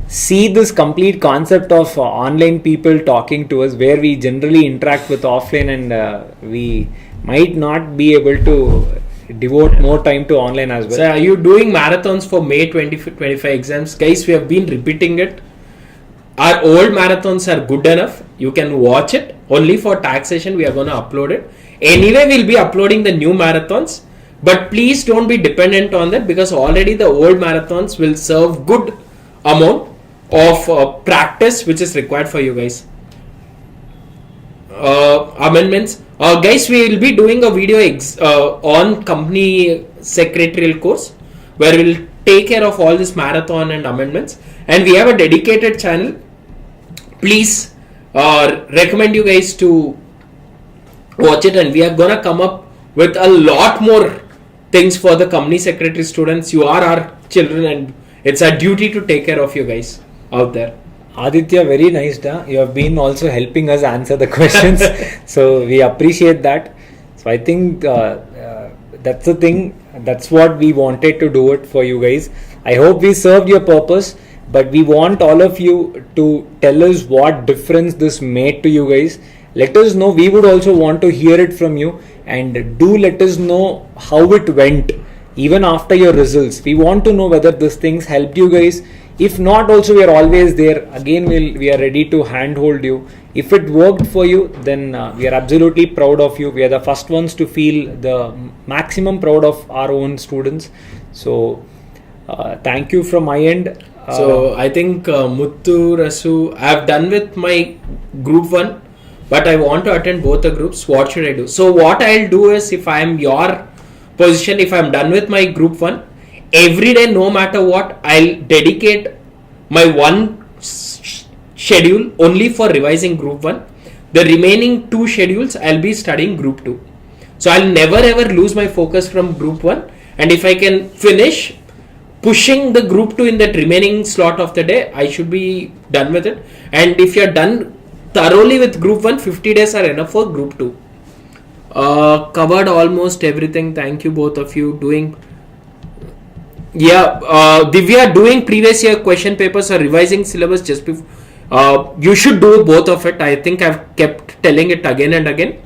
[SPEAKER 3] see this complete concept of online people talking to us, where we generally interact with offline, and we might not be able to devote more time to online as well.
[SPEAKER 2] So are you doing marathons for May 2025 exams? Guys, we have been repeating it. Our old marathons are good enough. You can watch it. Only for taxation we are going to upload it. Anyway, we'll be uploading the new marathons. But please don't be dependent on that, because already the old marathons will serve good amount of practice which is required for you guys. Amendments. Guys, we will be doing a video on company secretarial course where we'll take care of all this marathon and amendments, and we have a dedicated channel. Please recommend you guys to watch it, and we are gonna come up with a lot more things for the company secretary students. You are our children, and it's our duty to take care of you guys out there.
[SPEAKER 3] Aditya, very nice. You have been also helping us answer the questions. So we appreciate that. So I think that's the thing. That's what we wanted to do it for you guys. I hope we served your purpose, but we want all of you to tell us what difference this made to you guys. Let us know. We would also want to hear it from you, and do let us know how it went even after your results. We want to know whether these things helped you guys. If not, also we are always there. Again, we are ready to handhold you. If it worked for you, then we are absolutely proud of you. We are the first ones to feel the maximum proud of our own students. So thank you from my end.
[SPEAKER 2] So I think Muttu, Rasu, I have done with my group 1, but I want to attend both the groups. What should I do? So what I'll do is, if I am your position, if I'm done with my group 1, every day, no matter what, I'll dedicate my one schedule only for revising group 1. The remaining 2 schedules, I'll be studying group 2. So I'll never ever lose my focus from group 1. And if I can finish pushing the group 2 in that remaining slot of the day, I should be done with it. And if you're done thoroughly with group 1, 50 days are enough for group 2. Covered almost everything. Thank you both of you. Divya, doing previous year question papers or revising syllabus just before. You should do both of it. I think I've kept telling it again and again.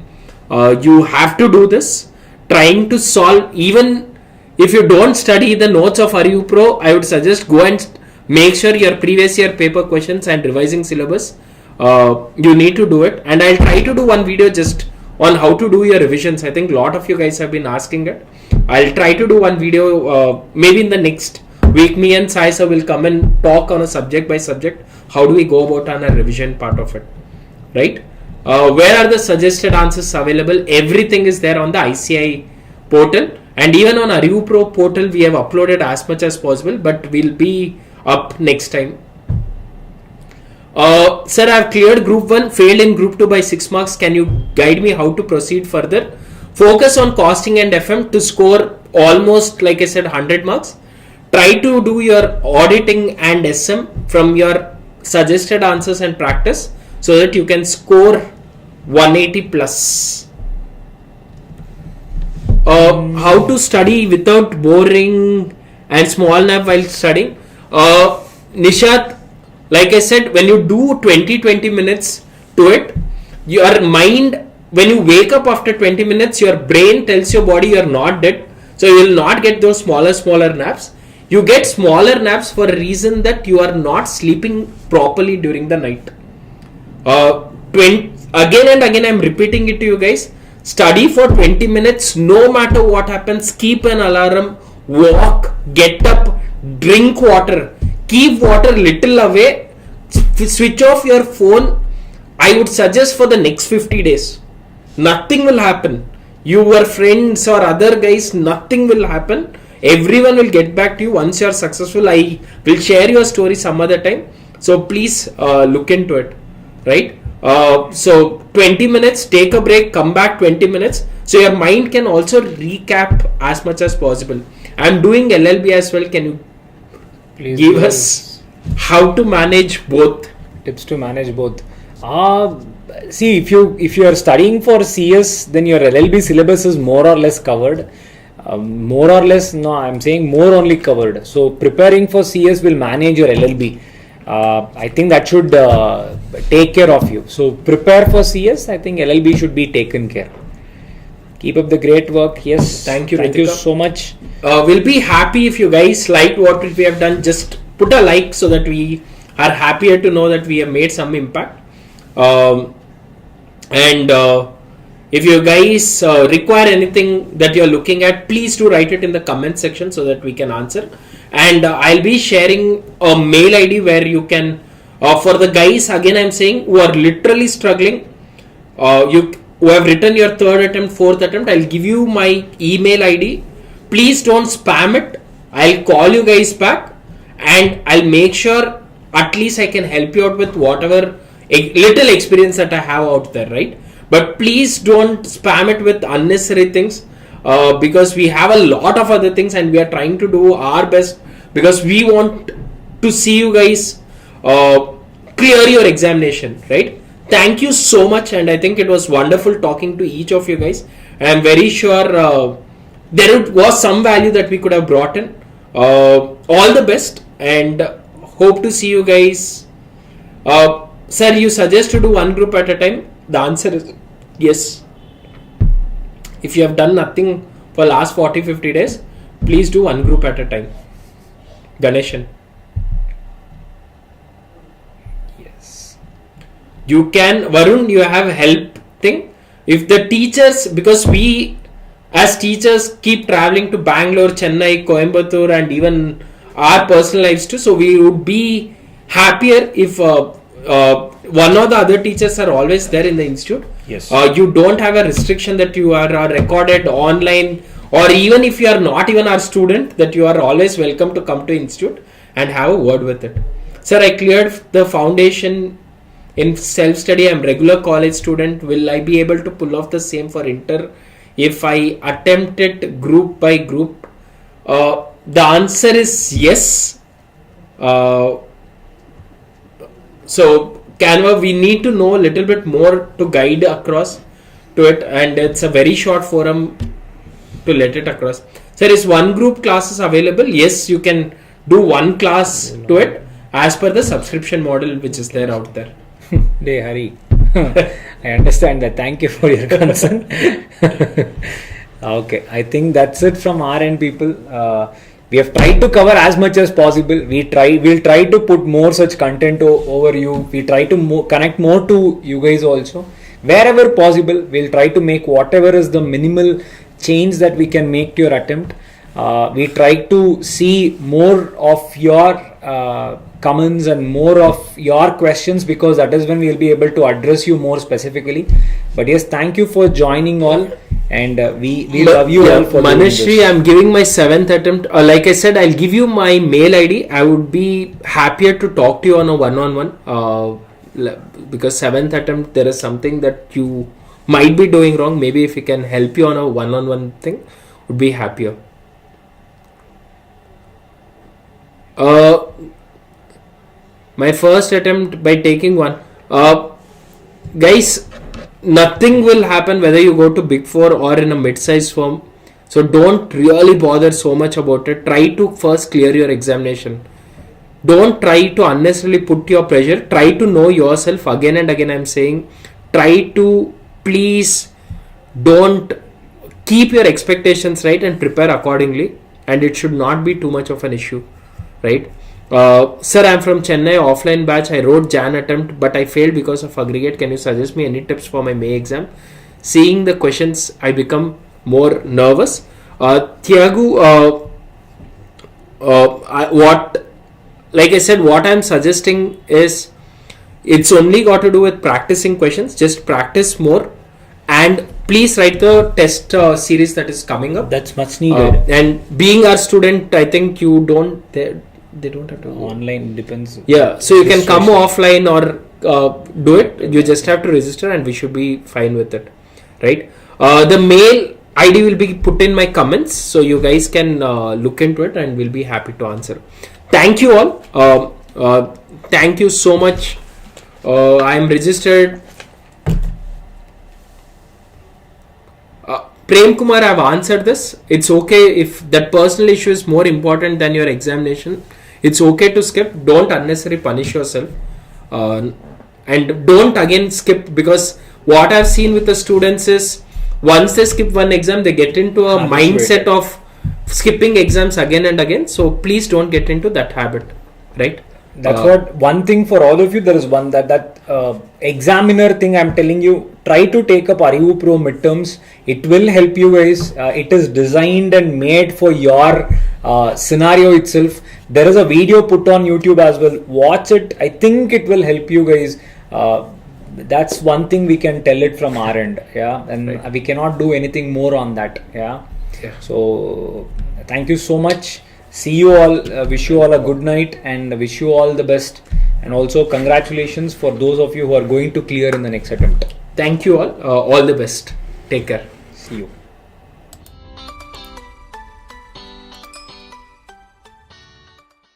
[SPEAKER 2] You have to do this. Trying to solve, even if you don't study the notes of ArivuPro, I would suggest go and make sure your previous year paper questions and revising syllabus. You need to do it. And I'll try to do one video just on how to do your revisions. I think a lot of you guys have been asking it. I'll try to do one video maybe in the next week. Me and Sai sir will come and talk on a subject by subject. How do we go about on a revision part of it, right? Where are the suggested answers available? Everything is there on the ICAI portal, and even on ArivuPro portal we have uploaded as much as possible, but we'll be up next time. Sir, I have cleared group 1, failed in group 2 by 6 marks. Can you guide me how to proceed further? Focus on costing and FM to score almost, like I said, 100 marks. Try to do your auditing and SM from your suggested answers and practice so that you can score 180 plus. How to study without boring and small nap while studying? Nishat, like I said, when you do 20 minutes to it, your mind, when you wake up after 20 minutes, your brain tells your body you're not dead. So you will not get those smaller naps. You get smaller naps for a reason that you are not sleeping properly during the night. again and again I'm repeating it to you guys. Study for 20 minutes, no matter what happens. Keep an alarm, walk, get up, drink water, keep water little away, switch off your phone. I would suggest for the next 50 days. Nothing will happen. Your friends or other guys, nothing will happen. Everyone will get back to you once you are successful. I will share your story some other time. So please look into it, right? So 20 minutes, take a break, come back 20 minutes. So your mind can also recap as much as possible. I'm doing LLB as well. Can you
[SPEAKER 3] Please
[SPEAKER 2] give
[SPEAKER 3] do
[SPEAKER 2] us how to manage both?
[SPEAKER 3] tips to manage both. See, if you are studying for CS, then your LLB syllabus is more or less covered. More or less, no, I'm saying more only covered. So preparing for CS will manage your LLB. I think that should take care of you. So prepare for CS. I think LLB should be taken care. Keep up the great work. Yes.
[SPEAKER 2] Thank you,
[SPEAKER 3] Thank you
[SPEAKER 2] Ritika.
[SPEAKER 3] so much.
[SPEAKER 2] We'll be happy if you guys like what we have done. Just put a like so that we are happier to know that we have made some impact. And if you guys require anything that you're looking at, please do write it in the comment section so that we can answer. And I'll be sharing a mail ID where you can, for the guys, again I'm saying, who are literally struggling, who have written your third attempt, fourth attempt, I'll give you my email ID. Please don't spam it. I'll call you guys back and I'll make sure at least I can help you out with whatever little experience that I have out there, right? But please don't spam it with unnecessary things, because we have a lot of other things and we are trying to do our best because we want to see you guys clear your examination, right? Thank you so much, and I think it was wonderful talking to each of you guys. I am very sure there was some value that we could have brought in. All the best and hope to see you guys. Sir, you suggest to do one group at a time? The answer is yes. If you have done nothing for last 40-50 days, please do one group at a time. Ganeshan.
[SPEAKER 3] Yes.
[SPEAKER 2] You can, Varun, you have help thing. If the teachers, because we as teachers keep traveling to Bangalore, Chennai, Coimbatore, and even our personal lives too, so we would be happier if one or the other teachers are always there in the institute.
[SPEAKER 3] Yes.
[SPEAKER 2] You don't have a restriction that you are recorded online, or even if you are not even our student, that you are always welcome to come to institute and have a word with it. Sir, I cleared the foundation in self-study. I'm regular college student. Will I be able to pull off the same for inter if I attempt it group by group? The answer is yes. So Canva, we need to know a little bit more to guide across to it, and it's a very short forum to let it across. Sir, is one group classes available? Yes, you can do one class to it as per the subscription model which is there out there.
[SPEAKER 3] Dey Hari. I understand that. Thank you for your concern. Okay, I think that's it from our end, people. We have tried to cover as much as possible. We'll try to put more such content over you. We try to connect more to you guys also. Wherever possible, we'll try to make whatever is the minimal change that we can make to your attempt. We try to see more of your comments and more of your questions, because that is when we'll be able to address you more specifically. But yes, thank you for joining all, and we love you all for doing
[SPEAKER 2] Manashri,
[SPEAKER 3] this.
[SPEAKER 2] I'm giving my 7th attempt. Like I said, I'll give you my mail ID. I would be happier to talk to you on a one-on-one, because 7th attempt there is something that you might be doing wrong. Maybe if we can help you on a one-on-one thing, would be happier. My first attempt by taking one. Guys, nothing will happen whether you go to Big Four or in a mid-sized firm. So don't really bother so much about it. Try to first clear your examination. Don't try to unnecessarily put your pressure. Try to know yourself. Again and again I'm saying, try to please don't keep your expectations right and prepare accordingly. And it should not be too much of an issue, right? Sir, I'm from Chennai, offline batch. I wrote Jan attempt, but I failed because of aggregate. Can you suggest me any tips for my May exam? Seeing the questions, I become more nervous. Thiagu, like I said, what I'm suggesting is it's only got to do with practicing questions. Just practice more, and please write the test series that is coming up.
[SPEAKER 3] That's much needed.
[SPEAKER 2] And being our student, I think you don't. They don't have to go.
[SPEAKER 3] Online depends.
[SPEAKER 2] Yeah, so you can come offline or do it. You just have to register, and we should be fine with it, right? The mail ID will be put in my comments, so you guys can look into it, and we'll be happy to answer. Thank you all. Thank you so much. I am registered. Prem Kumar, I have answered this. It's okay if that personal issue is more important than your examination. It's okay to skip. Don't unnecessarily punish yourself. And don't again skip, because what I've seen with the students is once they skip one exam, they get into a mindset of skipping exams again and again. So please don't get into that habit, right?
[SPEAKER 3] That's what one thing for all of you. There is one that examiner thing I'm telling you. Try to take up ArivuPro midterms. It will help you guys. It is designed and made for your scenario itself. There is a video put on YouTube as well. Watch it. I think it will help you guys. That's one thing we can tell it from our end. Yeah, and we cannot do anything more on that. Yeah. So thank you so much. See you all. Wish you all a good night and wish you all the best. And also congratulations for those of you who are going to clear in the next attempt.
[SPEAKER 2] Thank you all. All the best. Take care.
[SPEAKER 3] See you.